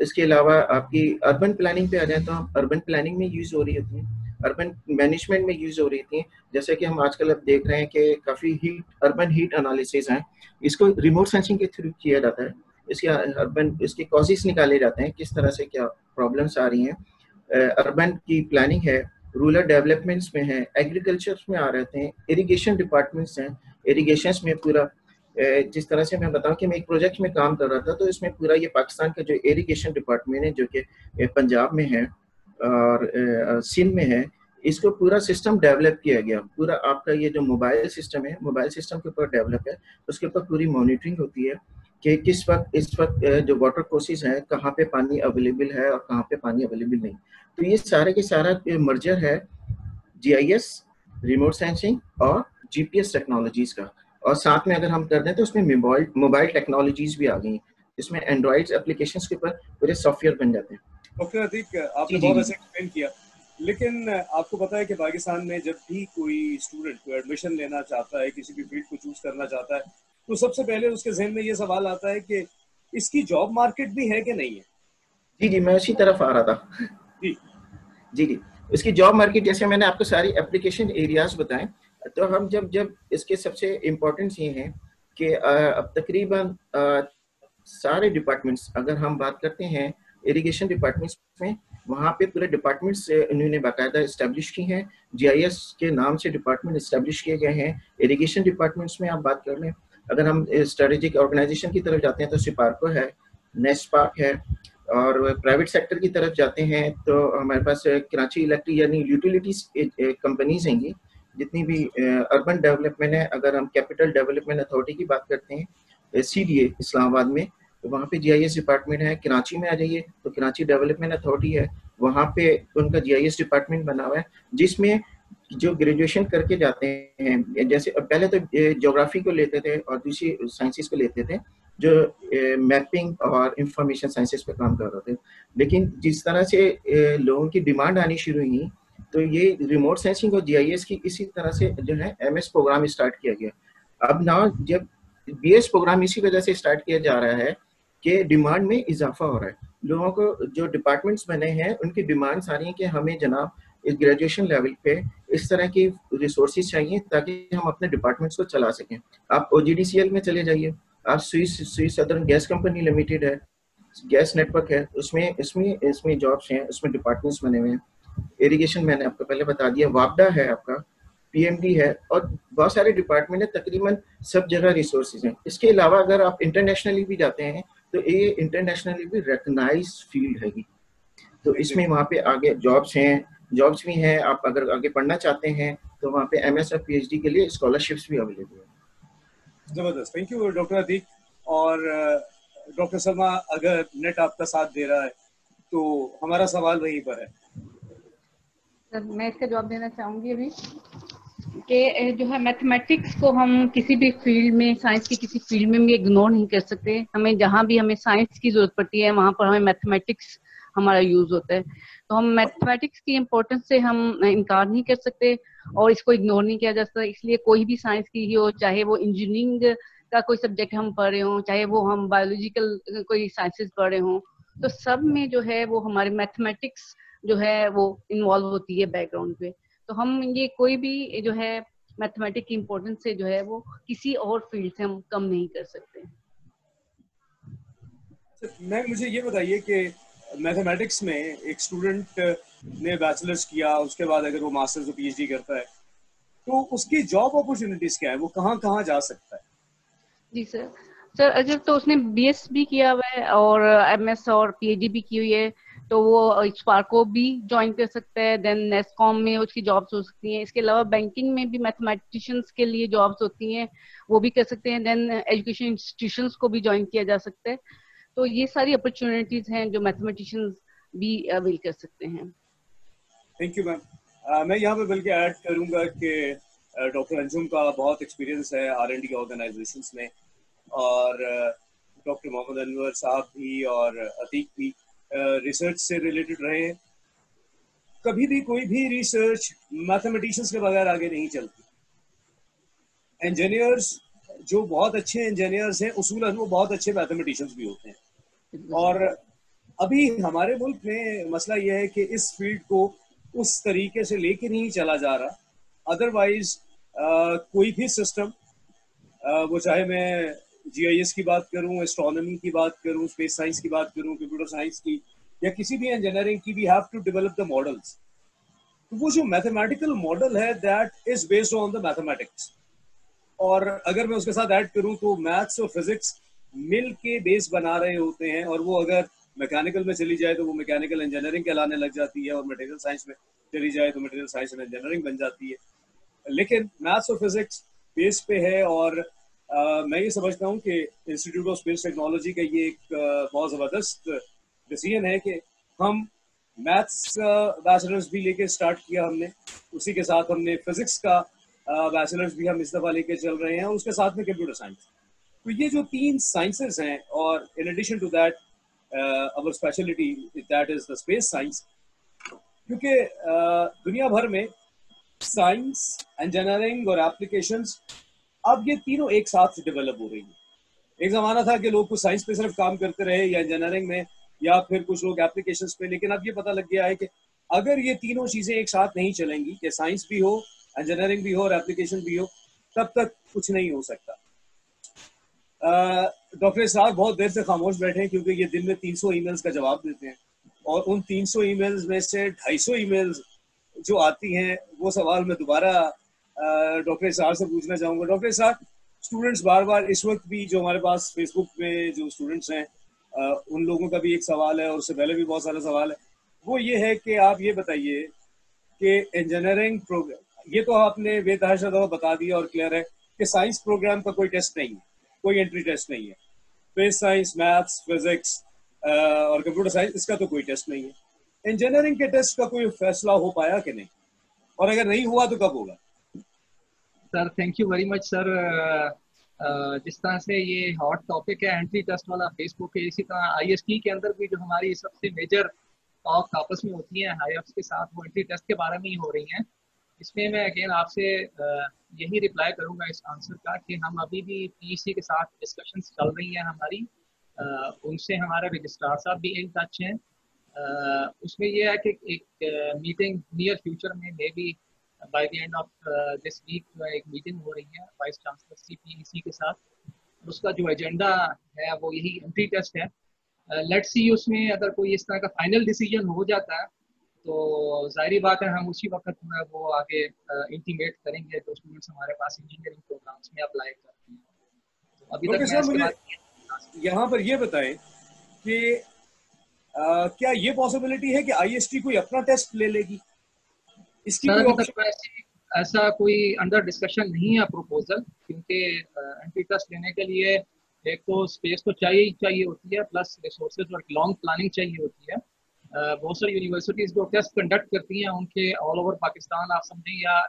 इसके अलावा आपकी अर्बन प्लानिंग पे आ जाए तो अर्बन प्लानिंग में यूज़ हो रही होती हैं, अर्बन मैनेजमेंट में यूज़ हो रही थी। जैसे कि हम आजकल अब देख रहे हैं कि काफ़ी अर्बन हीट एनालिसिस हैं, इसको रिमोट सेंसिंग के थ्रू किया जाता है। इसके कॉजेस निकाले जाते हैं, किस तरह से क्या प्रॉब्लम्स आ रही हैं। अर्बन की प्लानिंग है, रूरल डेवलपमेंट्स में है, एग्रीकल्चर में आ रहे हैं, इरिगेशन डिपार्टमेंट्स हैं, इरिगेशंस में पूरा जिस तरह से मैं बताऊं कि मैं एक प्रोजेक्ट में काम कर रहा था, तो इसमें पूरा ये पाकिस्तान का जो इरिगेशन डिपार्टमेंट है जो कि पंजाब में है और सिंध में है, इसको पूरा सिस्टम डेवलप किया गया। पूरा आपका ये जो मोबाइल सिस्टम है, मोबाइल सिस्टम के ऊपर डेवलप है, उसके ऊपर पूरी मॉनिटरिंग होती है कि किस वक्त इस वक्त जो वाटर कोर्सेज हैं कहाँ पे पानी अवेलेबल है और कहाँ पे पानी अवेलेबल नहीं। तो ये सारे के सारा मर्जर है GIS, रिमोट सेंसिंग और GPS टेक्नोलॉजीज का। और साथ में अगर हम कर दें तो उसमें मोबाइल टेक्नोलॉजीज भी आ गई, जिसमें एंड्रॉइड एप्लीकेशंस के ऊपर पूरे सॉफ्टवेयर बन जाते हैं। डॉक्टर अतीक, आपने बहुत अच्छा एक्सप्लेन किया, लेकिन आपको पता है कि पाकिस्तान में जब भी कोई स्टूडेंट को एडमिशन लेना चाहता है, किसी भी फील्ड को चूज करना चाहता है, तो सबसे पहले उसके जहन में ये सवाल आता है कि इसकी जॉब मार्केट भी है कि नहीं है। जी जी, मैं उसी तरफ आ रहा था। जी जी जी, इसकी जॉब मार्केट, जैसे मैंने आपको सारी एप्लीकेशन एरियाज बताएं, तो हम जब इसके सबसे इम्पोर्टेंट ये हैं कि अब तकरीबन सारे डिपार्टमेंट्स, अगर हम बात करते हैं इरिगेशन डिपार्टमेंट्स में, वहाँ पे पूरे डिपार्टमेंट्स इन्होंने बाकायदा इस्टेब्लिश की हैं, जीआईएस के नाम से डिपार्टमेंट इस्टेब्लिश किए गए हैं। इरिगेशन डिपार्टमेंट्स में आप बात कर लें, अगर हम स्ट्रेटेजिक ऑर्गेनाइजेशन की तरफ जाते हैं तो सिपार्को है, नेस्पाक है, और प्राइवेट सेक्टर की तरफ जाते हैं तो हमारे पास कराची इलेक्ट्रिक यानी यूटिलिटीज कंपनीज हैं, जितनी भी अर्बन डेवलपमेंट है, अगर हम कैपिटल डेवलपमेंट अथॉरिटी की बात करते हैं सीडीए इस्लामाबाद में, तो वहाँ पे जीआईएस डिपार्टमेंट है। कराची में आ जाइए तो कराची डेवलपमेंट अथॉरिटी है, वहाँ पे उनका जीआईएस डिपार्टमेंट बना हुआ है, जिसमें जो ग्रेजुएशन करके जाते हैं, जैसे पहले तो ज्योग्राफी को लेते थे और दूसरी साइंसेस को लेते थे, जो मैपिंग और इंफॉर्मेशन साइंसेस पे काम कर रहे थे। लेकिन जिस तरह से लोगों की डिमांड आनी शुरू हुई, तो ये रिमोट सेंसिंग और जीआईएस की इसी तरह से जो है एमएस प्रोग्राम स्टार्ट किया गया। अब ना जब बीएस प्रोग्राम इसी वजह से स्टार्ट किया जा रहा है कि डिमांड में इजाफा हो रहा है, लोगों को जो डिपार्टमेंट्स बने हैं उनकी डिमांड्स आ रही है कि हमें जनाब इस ग्रेजुएशन लेवल पे इस तरह की रिसोर्सेज चाहिए ताकि हम अपने डिपार्टमेंट्स को चला सकें। आप ओजीडीसीएल में चले जाइए, आप Swiss southern gas company limited है, गैस नेटवर्क है, इसमें जॉब्स हैं, उसमें डिपार्टमेंट्स बने हुए हैं। इरिगेशन मैंने आपको पहले बता दिया, वापडा है आपका, पीएमडी है, और बहुत सारे डिपार्टमेंट है, तकरीबन सब जगह रिसोर्सेज हैं। इसके अलावा अगर आप इंटरनेशनली भी जाते हैं तो ये इंटरनेशनली भी रिकॉग्नाइज फील्ड है, तो इसमें वहाँ पे आगे जॉब्स भी हैं। आप अगर आगे पढ़ना चाहते हैं तो वहाँ पे एमएस और पीएचडी के लिए स्कॉलरशिप्स भी अवेलेबल है। जबरदस्त, थैंक यू डॉक्टर अतीक। और डॉक्टर सलमा, अगर नेट आपका साथ दे रहा है तो हमारा सवाल वहीं पर है। सर मैं इसका जवाब देना चाहूंगी अभी कि जो है मैथमेटिक्स को हम किसी भी फील्ड में, साइंस की किसी फील्ड में भी इग्नोर नहीं कर सकते। हमें जहाँ भी हमें साइंस की जरूरत पड़ती है वहाँ पर हमें मैथमेटिक्स हमारा यूज होता है। तो हम मैथमेटिक्स की इम्पोर्टेंस से हम इनकार नहीं कर सकते और इसको इग्नोर नहीं किया जा सकता। इसलिए कोई भी साइंस की ही हो, चाहे वो इंजीनियरिंग का कोई सब्जेक्ट हम पढ़ रहे हों, चाहे वो हम बायोलॉजिकल कोई साइंसेस पढ़ रहे हों, तो सब में जो है वो हमारे मैथमेटिक्स जो है वो इन्वॉल्व होती है बैकग्राउंड पे। तो हम ये कोई भी जो है मैथमेटिक्स की इम्पोर्टेंस से जो है वो किसी और फील्ड से हम कम नहीं कर सकते। मुझे ये बताइए कि मैथमेटिक्स में एक स्टूडेंट ने बैचलर्स किया, उसके बाद अगर वो मास्टर्स और पीएचडी करता है तो उसकी जॉब अपॉर्चुनिटीज क्या है, वो कहाँ कहाँ जा सकता है? जी सर अगर तो उसने बीएस भी किया हुआ है और एमएस और पीएचडी भी की हुई है तो वो स्पार्को भी ज्वाइन कर सकता है। देन नेस्कॉम में उसकी जॉब्स हो सकती हैं। इसके अलावा बैंकिंग में भी मैथमेटिशियंस के लिए जॉब्स होती हैं, वो भी कर सकते हैं। देन एजुकेशन इंस्टीट्यूशंस को भी ज्वाइन किया जा सकता है। तो ये सारी अपॉर्चुनिटीज हैं जो मैथमेटिशियंस भी अवेल कर सकते हैं। Thank you ma'am. मैं यहाँ पे बल्कि ऐड करूँगा कि डॉक्टर अंजुम का बहुत एक्सपीरियंस है R&D ऑर्गेनाइजेशंस में, और डॉक्टर मोहम्मद अनवर साहब भी और अतीक भी रिसर्च से रिलेटेड रहे हैं। कभी भी कोई भी रिसर्च मैथमेटिशियंस के बगैर आगे नहीं चलती। इंजीनियर्स जो बहुत अच्छे इंजीनियर्स हैं उसूलन वो बहुत अच्छे मैथमेटिशियंस भी होते हैं। और अभी हमारे मुल्क में मसला यह है कि इस फील्ड को उस तरीके से लेके नहीं चला जा रहा। अदरवाइज कोई भी सिस्टम, वो चाहे मैं जीआईएस की बात करूं, एस्ट्रोनॉमी की बात करूं, स्पेस साइंस की बात करूं, कंप्यूटर साइंस की, या किसी भी इंजीनियरिंग की, we have to develop the models. तो वो जो मैथमेटिकल मॉडल है that is based on the mathematics. और अगर मैं उसके साथ ऐड करूं तो मैथ्स और फिजिक्स मिल के बेस बना रहे होते हैं, और वो अगर मैकेनिकल में चली जाए तो वो मैकेनिकल इंजीनियरिंग कहलाने लग जाती है, और मटेरियल साइंस में चली जाए तो मटेरियल साइंस एंड इंजीनियरिंग बन जाती है। लेकिन मैथ्स और फिजिक्स बेस पे है। और मैं ये समझता हूँ कि इंस्टीट्यूट ऑफ स्पेस टेक्नोलॉजी का ये एक बहुत ज़बरदस्त डिसीजन है कि हम मैथ्स बैचलर्स भी लेके स्टार्ट किया हमने, उसी के साथ हमने फिजिक्स का बैचलर्स भी हम इस दफ़ा लेके चल रहे हैं, और उसके साथ में कंप्यूटर साइंस। तो ये जो 3 साइंसेस हैं, और in addition to that our speciality that is the space science, क्योंकि दुनिया भर में साइंस, इंजीनियरिंग और एप्लीकेशंस अब ये तीनों एक साथ डेवलप हो रही है। एक जमाना था कि लोग कुछ साइंस पे सिर्फ काम करते रहे या इंजीनियरिंग में, या फिर कुछ लोग एप्लीकेशंस पे, लेकिन अब ये पता लग गया है कि अगर ये तीनों चीजें एक साथ नहीं चलेंगी, कि साइंस भी हो, इंजीनियरिंग भी हो और एप्लीकेशन भी हो, तब तक कुछ नहीं हो सकता। डॉक्टर साहब बहुत देर से खामोश बैठे हैं क्योंकि ये दिन में 300 ईमेल्स का जवाब देते हैं, और उन 300 ईमेल्स में से 250 ईमेल्स जो आती हैं वो सवाल मैं दोबारा डॉक्टर साहब से पूछना चाहूँगा। डॉक्टर साहब, स्टूडेंट्स बार बार इस वक्त भी जो हमारे पास फेसबुक पे जो स्टूडेंट्स हैं, उन लोगों का भी एक सवाल है और उससे पहले भी बहुत सारा सवाल है, वो ये है कि आप ये बताइए कि इंजीनियरिंग प्रोग्राम, ये तो आपने बेतहाशा दफा बता दिया और क्लियर है कि साइंस प्रोग्राम का कोई टेस्ट नहीं है, कोई एंट्री टेस्ट नहीं है। स्पेस साइंस, मैथ्स, फिजिक्स और कंप्यूटर साइंस, इसका तो कोई टेस्ट नहीं है। इंजीनियरिंग के टेस्ट का कोई फैसला हो पाया कि नहीं, और अगर नहीं हुआ तो कब होगा? Sir thank you very much sir. जिस तरह से ये हॉट टॉपिक है एंट्री टेस्ट वाला फेसबुक के, इसी तरह आईएसटी के अंदर भी जो हमारी सबसे मेजर टॉक आपस में होती हैं हाईअप्स के साथ, वो एंट्री टेस्ट के बारे में ही हो रही हैं। इसमें मैं अगेन आपसे यही रिप्लाई करूंगा इस आंसर का कि हम अभी भी पीईसी के साथ डिस्कशंस चल रही हैं हमारी, उनसे हमारे रजिस्ट्रार साहब भी इन टच हैं। उसमें यह है कि एक मीटिंग नियर फ्यूचर में may be by the end of this week जो है एक मीटिंग हो रही है वाइस चांसलर सीपीईसी के साथ। उसका जो एजेंडा है वो यही एंट्री टेस्ट है। लेट्स सी उसमें अगर कोई इस तरह का फाइनल डिसीजन हो जाता है तो जाहिर बात है हम उसी वक्त में वो आगे इंटीमेट करेंगे जो स्टूडेंट्स हमारे पास इंजीनियरिंग प्रोग्राम्स में अप्लाई करते हैं। तो अभी तक मैं इसके मुझे यहाँ पर ये बताएं कि क्या ये पॉसिबिलिटी है कि आईएसटी कोई अपना टेस्ट ले लेगी? इसकी सर कोई अभी तक ऐसा कोई अंडर डिस्कशन नहीं है प्रपोजल, क्योंकि एंट्री टेस्ट लेने के लिए एक तो स्पेस तो चाहिए ही चाहिए होती है, प्लस रिसोर्सेज और लॉन्ग प्लानिंग चाहिए होती है। बहुत सारी यूनिवर्सिटीज जो टेस्ट कंडक्ट करती हैं उनके ऑल ओवर पाकिस्तान आप समझें, या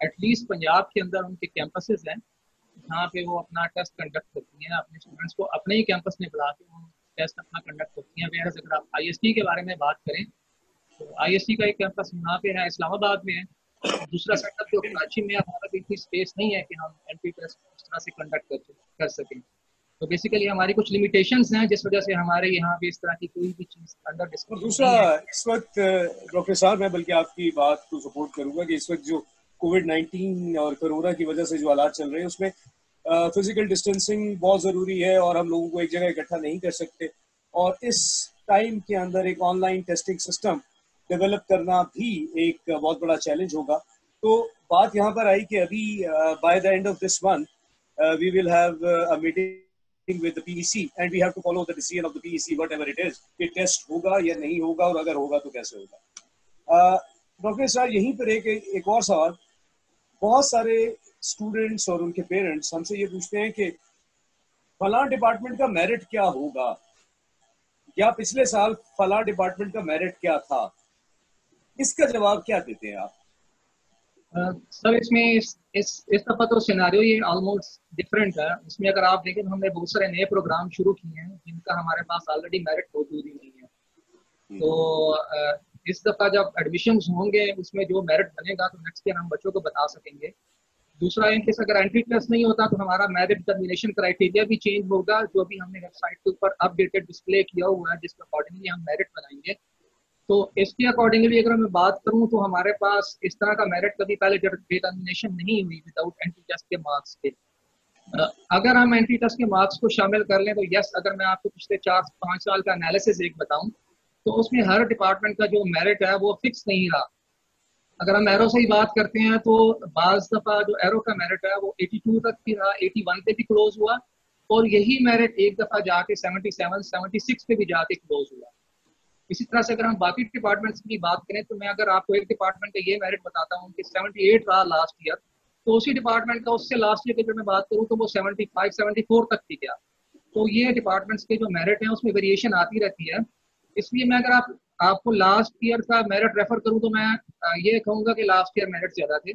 एटलीस्ट पंजाब के अंदर उनके कैंपसेस हैं जहाँ पे वो अपना टेस्ट कंडक्ट करती हैं, अपने स्टूडेंट्स को अपने ही कैंपस में बुला के वो टेस्ट अपना कंडक्ट करती हैं। वेयर अगर आप आईएसटी के बारे में बात करें तो आईएसटी का एक कैंपस यहाँ पे है, इस्लामाबाद में है, दूसरा सेटअप जो कराची में, हमारा भी इतनी स्पेस नहीं है कि हम एंट्री टेस्ट उस तरह से कंडक्ट कर सकें। तो बेसिकली हमारी कुछ लिमिटेशंस हैं जिस वजह से हमारे यहाँ भी इस तरह की कोई भी चीज अंडर डिस्कशन। दूसरा, इस वक्त डॉक्टर साहब मैं बल्कि आपकी बात को सपोर्ट करूंगा कि इस वक्त जो कोविड-19 और कोरोना की वजह से जो हालात चल रहे हैं उसमें फिजिकल डिस्टेंसिंग बहुत ज़रूरी है और हम लोगों को एक जगह इकट्ठा नहीं कर सकते, और इस टाइम के अंदर एक ऑनलाइन टेस्टिंग सिस्टम डेवलप करना भी एक बहुत बड़ा चैलेंज होगा। तो बात यहाँ पर आई कि अभी by the end of this month we will have a meeting with the PEC and we have to follow the decision of the PEC whatever it is, कि टेस्ट होगा या नहीं होगा, और अगर होगा तो कैसे होगा। डॉक्टर साहब यहीं पर एक और सवाल, बहुत सारे स्टूडेंट्स और उनके पेरेंट्स हमसे ये पूछते हैं कि फलां डिपार्टमेंट का मेरिट क्या होगा, या पिछले साल फलां डिपार्टमेंट का मेरिट क्या था, इसका जवाब क्या देते हैं आप? सर इसमें इस दफा तो सिनारियो ये ऑलमोस्ट डिफरेंट है। इसमें अगर आप देखें तो हमने बहुत सारे नए प्रोग्राम शुरू किए हैं जिनका हमारे पास ऑलरेडी मेरिट मौजूद ही नहीं है। तो इस दफा जब एडमिशंस होंगे उसमें जो मेरिट बनेगा तो नेक्स्ट ईयर हम बच्चों को बता सकेंगे। दूसरा इनकेस अगर एंट्री टेस्ट नहीं होता तो हमारा मेरिट डिटर्मिनेशन क्राइटेरिया भी चेंज होगा, जो भी हमने वेबसाइट के ऊपर अपडेटेड डिस्प्ले किया हुआ है जिसके अकॉर्डिंगली हम मेरिट बनाएंगे। तो इसके अकॉर्डिंगली अगर मैं बात करूं तो हमारे पास इस तरह का मेरिट कभी पहले डिटर्मिनेशन नहीं हुई विदाउट एंट्री टेस्ट के मार्क्स के। अगर हम एंट्री टेस्ट के मार्क्स को शामिल कर लें तो यस, अगर मैं आपको पिछले 4-5 साल का एनालिसिस एक बताऊं तो उसमें हर डिपार्टमेंट का जो मेरिट है वो फिक्स नहीं रहा। अगर हम एरो से ही बात करते हैं तो बाज दफा जो एरो का मेरिट है वो 82 तक भी रहा, 81 पे भी क्लोज हुआ, और यही मेरिट एक दफा जाके 77-76 पे भी जाके क्लोज हुआ। इसी तरह से अगर हम बाकी डिपार्टमेंट्स की बात करें तो मैं अगर आपको एक डिपार्टमेंट का ये मेरिट बताता हूँ कि 78 रहा लास्ट ईयर, तो उसी डिपार्टमेंट का उससे लास्ट ईयर की अगर मैं बात करूँ तो वो 75-74 तक भी गया। तो ये डिपार्टमेंट्स के जो मेरिट हैं उसमें वेरिएशन आती रहती है। इसलिए मैं अगर आपको लास्ट ईयर का मेरिट रेफर करूँ तो मैं ये कहूँगा कि लास्ट ईयर मेरिट ज्यादा थे।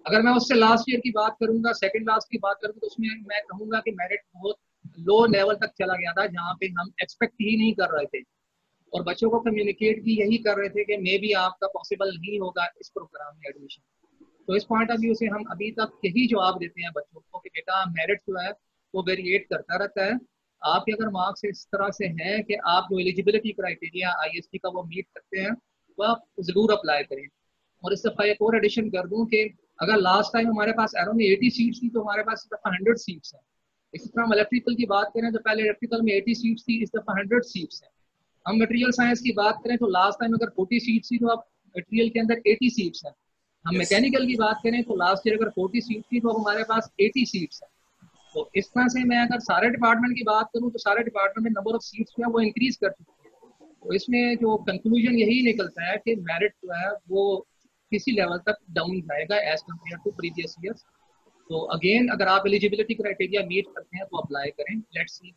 अगर मैं उससे लास्ट ईयर की बात करूँगा, सेकेंड लास्ट की बात करूँगा, तो उसमें मैं कहूँगा कि मेरिट बहुत लो लेवल तक चला गया था जहाँ पे हम एक्सपेक्ट ही नहीं कर रहे थे, और बच्चों को कम्युनिकेट भी यही कर रहे थे कि मे भी आपका पॉसिबल नहीं होगा इस प्रोग्राम में एडमिशन। तो इस पॉइंट ऑफ व्यू से हम अभी तक यही जवाब देते हैं बच्चों को कि बेटा मेरिट जो है वो वेरिएट करता रहता है। आपके अगर मार्क्स इस तरह से हैं कि आप जो एलिजिबिलिटी क्राइटेरिया IST का वो मीट करते हैं, वो आप ज़रूर अप्लाई करें। और इस दफ़ा एक और एडिशन कर दूं कि अगर लास्ट टाइम हमारे पास एरो में 80 सीट्स थी तो हमारे पास इस दफ़ा 100 सीट्स हैं। इसी तरह हम इलेक्ट्रिकल की बात करें तो पहले इलेक्ट्रिकल में 80 सीट्स थी, इस दफ़ा 100 सीट्स हैं। हम मटेरियल साइंस की बात करें तो लास्ट टाइम अगर 40 सीट्स थी तो अब मटेरियल के अंदर 80 सीट्स हैं। हम मैकेनिकल की बात करें तो लास्ट ईयर अगर 40 सीट्स थी तो अब हमारे पास 80 सीट्स हैं। तो इस तरह से मैं अगर सारे डिपार्टमेंट की बात करूं तो सारे डिपार्टमेंट में नंबर ऑफ सीट्स जो है वो इंक्रीज कर चुके हैं। तो इसमें जो कंक्लूजन यही निकलता है कि मेरिट जो है वो किसी लेवल तक डाउन जाएगा as compare to previous years. तो अगेन अगर आप एलिजिबिलिटी क्राइटेरिया मीट करते हैं तो अप्लाई करें। लेट्स सी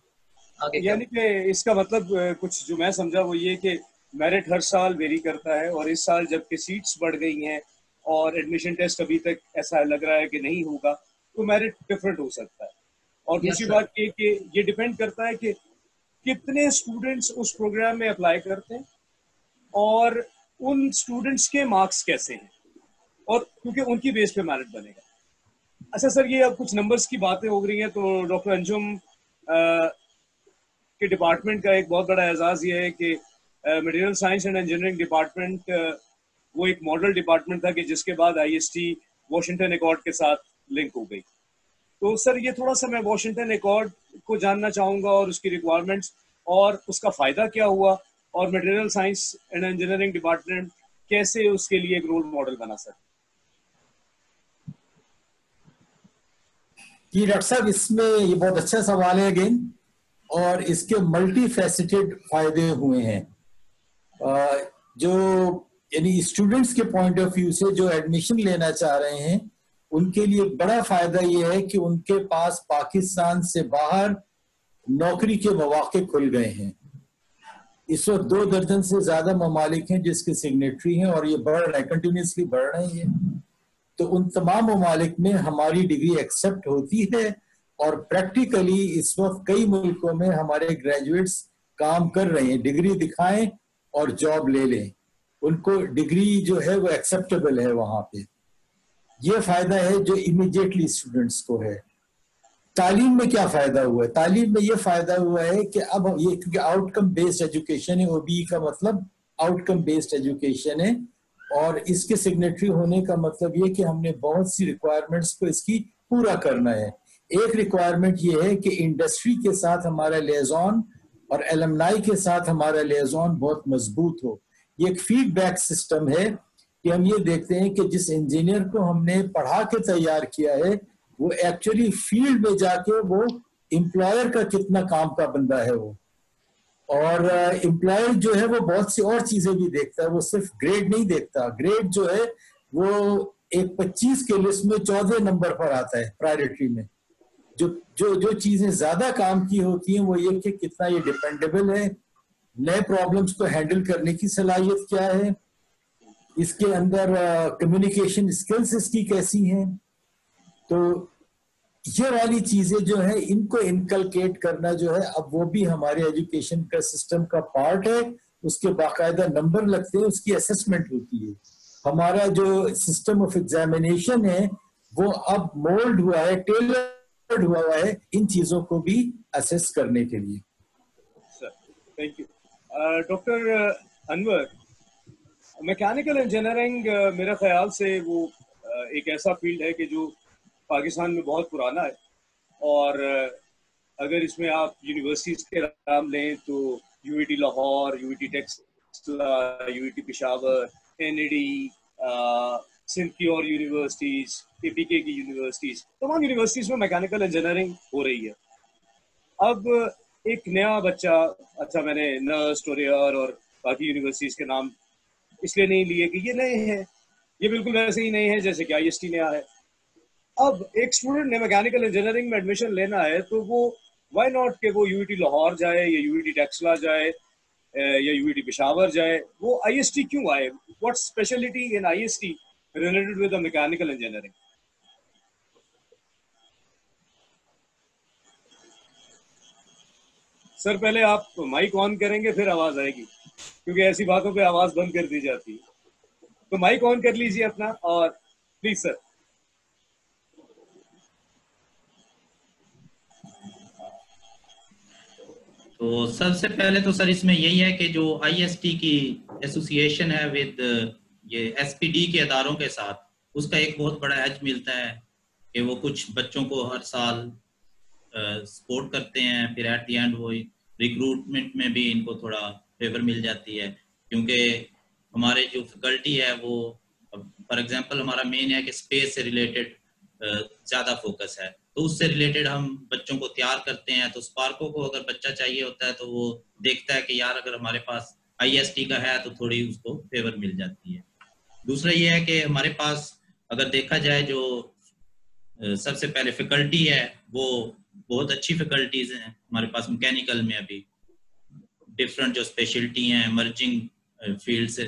आगे। यानी कि इसका मतलब कुछ जो मैं समझा वो ये कि मेरिट हर साल वेरी करता है, और इस साल जबकि सीट्स बढ़ गई हैं और एडमिशन टेस्ट अभी तक ऐसा लग रहा है कि नहीं होगा, तो मेरिट डिफरेंट हो सकता है। और दूसरी बात ये कि ये डिपेंड करता है कि कितने स्टूडेंट्स उस प्रोग्राम में अप्लाई करते हैं और उन स्टूडेंट्स के मार्क्स कैसे हैं, और क्योंकि उनकी बेस पे मेरिट बनेगा। अच्छा सर, ये अब कुछ नंबर्स की बातें हो रही हैं, तो डॉक्टर अंजुम के डिपार्टमेंट का एक बहुत बड़ा एजाज़ ये है कि material science and engineering department वो एक मॉडल डिपार्टमेंट था कि जिसके बाद IST वॉशिंगटन अकॉर्ड के साथ लिंक हो गई। तो सर ये थोड़ा सा मैं वॉशिंगटन अकॉर्ड को जानना चाहूँगा और उसकी रिक्वायरमेंट्स और उसका फ़ायदा क्या हुआ, और material science and engineering department कैसे उसके लिए एक रोल मॉडल बना सके। जी डॉक्टर साहब, इसमें ये बहुत अच्छा सवाल है अगेन, और इसके मल्टी फैसेटेड फायदे हुए हैं। जो यानी स्टूडेंट्स के पॉइंट ऑफ व्यू से जो एडमिशन लेना चाह रहे हैं उनके लिए बड़ा फायदा ये है कि उनके पास पाकिस्तान से बाहर नौकरी के मौके खुल गए हैं। इस वक्त 2 दर्जन से ज्यादा ममालिक हैं जिसके सिग्नेटरी हैं, और ये बढ़ रहे हैं, कंटिन्यूसली बढ़ रहे हैं। तो उन तमाम ममालिक में हमारी डिग्री एक्सेप्ट होती है, और प्रैक्टिकली इस वक्त कई मुल्कों में हमारे ग्रेजुएट्स काम कर रहे हैं। डिग्री दिखाएं और जॉब ले लें, उनको डिग्री जो है वो एक्सेप्टेबल है वहां पे। ये फायदा है जो इमीडिएटली स्टूडेंट्स को है। तालीम में क्या फायदा हुआ है? तालीम में ये फायदा हुआ है कि अब ये, क्योंकि आउटकम बेस्ड एजुकेशन है, OBE का मतलब आउटकम बेस्ड एजुकेशन है, और इसके सिग्नेटरी होने का मतलब ये कि हमने बहुत सी रिक्वायरमेंट्स को इसकी पूरा करना है। एक रिक्वायरमेंट ये है कि इंडस्ट्री के साथ हमारा लिएज़ॉन और एलमनाई के साथ हमारा लिएज़ॉन बहुत मजबूत हो। ये एक फीडबैक सिस्टम है कि हम ये देखते हैं कि जिस इंजीनियर को हमने पढ़ा के तैयार किया है वो एक्चुअली फील्ड में जाके वो एम्प्लॉयर का कितना काम का बंदा है वो, और एम्प्लॉयर जो है वो बहुत सी और चीजें भी देखता है, वो सिर्फ ग्रेड नहीं देखता। ग्रेड जो है वो एक 25 के लिस्ट में 14 नंबर पर आता है प्रायोरिटी में। जो जो जो चीजें ज्यादा काम की होती हैं वो ये कि कितना ये डिपेंडेबल है, नए प्रॉब्लम्स को हैंडल करने की सलाहियत क्या है, इसके अंदर कम्युनिकेशन स्किल्स इसकी कैसी हैं। तो ये वाली चीजें जो है इनको इनकलकेट करना जो है अब वो भी हमारे एजुकेशन का सिस्टम का पार्ट है। उसके बाकायदा नंबर लगते हैं, उसकी असेसमेंट होती है। हमारा जो सिस्टम ऑफ एग्जामिनेशन है वो अब मोल्ड हुआ है, टेलर्ड हुआ है इन चीजों को भी असेस करने के लिए। Thank you doctor Anwar. Mechanical engineering मेरे ख्याल से वो एक ऐसा फील्ड है कि जो पाकिस्तान में बहुत पुराना है, और अगर इसमें आप यूनिवर्सिटीज़ के नाम लें तो UET Lahore, UET Taxila, UET Peshawar, NAD, Sindh की और यूनिवर्सिटीज़, KPK की यूनिवर्सिटीज़, तमाम यूनिवर्सिटीज़ में मैकेनिकल इंजीनियरिंग हो रही है। अब एक नया बच्चा, अच्छा मैंने नर्स, टोरियर और बाकी यूनिवर्सिटीज़ के नाम इसलिए नहीं लिए कि ये नए हैं, ये बिल्कुल वैसे ही नए हैं जैसे कि IST नया है। अब एक स्टूडेंट ने मैकेनिकल इंजीनियरिंग में एडमिशन लेना है तो वो व्हाई नॉट कि वो UET लाहौर जाए या UET टेक्सला जाए या UET पेशावर जाए, वो IST क्यों आए? What speciality in IST related with the mechanical engineering? Sir पहले आप माइक ऑन करेंगे फिर आवाज आएगी, क्योंकि ऐसी बातों पे आवाज बंद कर दी जाती है। तो माइक ऑन कर लीजिए अपना और प्लीज सर। तो सबसे पहले तो सर इसमें यही है कि जो आईएसटी की एसोसिएशन है विद ये एसपीडी के अदारों के साथ, उसका एक बहुत बड़ा एज मिलता है कि वो कुछ बच्चों को हर साल सपोर्ट करते हैं, फिर एट द एंड वो रिक्रूटमेंट में भी इनको थोड़ा फेवर मिल जाती है, क्योंकि हमारे जो फैकल्टी है वो फॉर एग्जांपल हमारा मेन है कि स्पेस से रिलेटेड ज़्यादा फोकस है, तो उससे रिलेटेड हम बच्चों को तैयार करते हैं। तो स्पार्को को अगर बच्चा चाहिए होता है तो वो देखता है कि यार अगर हमारे पास आईएसटी का है तो थोड़ी उसको फेवर मिल जाती है। दूसरा ये है कि हमारे पास अगर देखा जाए जो सबसे पहले फैकल्टी है वो बहुत अच्छी फैकल्टीज हैं हमारे पास। मैकेनिकल में अभी डिफरेंट जो स्पेशलिटी हैं, इमर्जिंग फील्ड्स,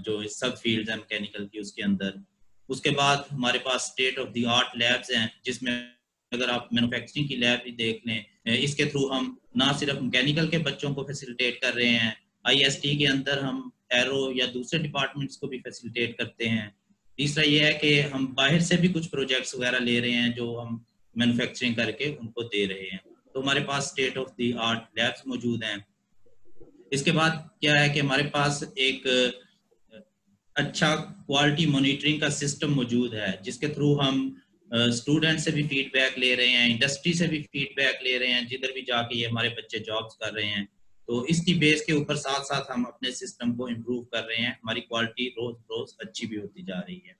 जो सब फील्ड्स हैं मैकेनिकल की उसके अंदर। उसके बाद हमारे पास state of the art labs हैं, जिसमें अगर आप मैन्युफैक्चरिंग की लैब भी देख लें, इसके थ्रू हम ना सिर्फ मैकेनिकल के बच्चों को फैसिलिटेट कर रहे हैं, आईएसटी के अंदर हम एरो या दूसरे डिपार्टमेंट्स को भी फैसिलिटेट करते हैं। तीसरा ये है कि हम बाहर से भी कुछ प्रोजेक्ट्स वगैरह ले रहे हैं जो हम मैन्युफैक्चरिंग करके उनको दे रहे हैं। तो हमारे पास state of the art labs मौजूद हैं। इसके बाद क्या है कि हमारे पास एक अच्छा क्वालिटी मॉनिटरिंग का सिस्टम मौजूद है, जिसके थ्रू हम स्टूडेंट से भी फीडबैक ले रहे हैं, इंडस्ट्री से भी फीडबैक ले रहे हैं, जिधर भी जाके ये हमारे बच्चे जॉब्स कर रहे हैं। तो इसकी बेस के ऊपर साथ साथ हम अपने सिस्टम को इम्प्रूव कर रहे हैं, हमारी क्वालिटी रोज रोज अच्छी भी होती जा रही है।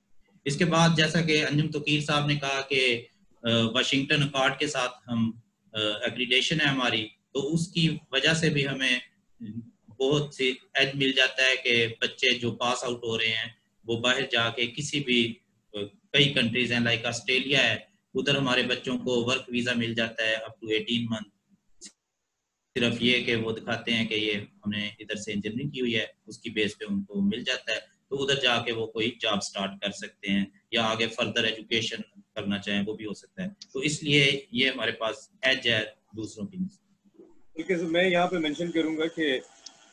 इसके बाद जैसा कि अंजुम तोकीर साहब ने कहा कि वाशिंगटन अकॉर्ड के साथ हम एक्रीडेशन है हमारी, तो उसकी वजह से भी हमें बहुत सी एज मिल जाता है कि बच्चे जो पास आउट हो रहे हैं वो बाहर जाके किसी भी कई कंट्रीज हैं लाइक ऑस्ट्रेलिया है, उधर हमारे बच्चों को वर्क वीजा मिल जाता है अप टू 18 मंथ। सिर्फ ये कि वो दिखाते हैं कि ये हमने इधर से इंजीनियरिंग की हुई है, उसकी बेस पे उनको मिल जाता है, तो उधर जाके वो कोई जॉब स्टार्ट कर सकते हैं या आगे फर्दर एजुकेशन करना चाहें वो भी हो सकता है। तो इसलिए ये हमारे पास एज है दूसरों की। देखिए मैं यहाँ पे मेंशन करूंगा कि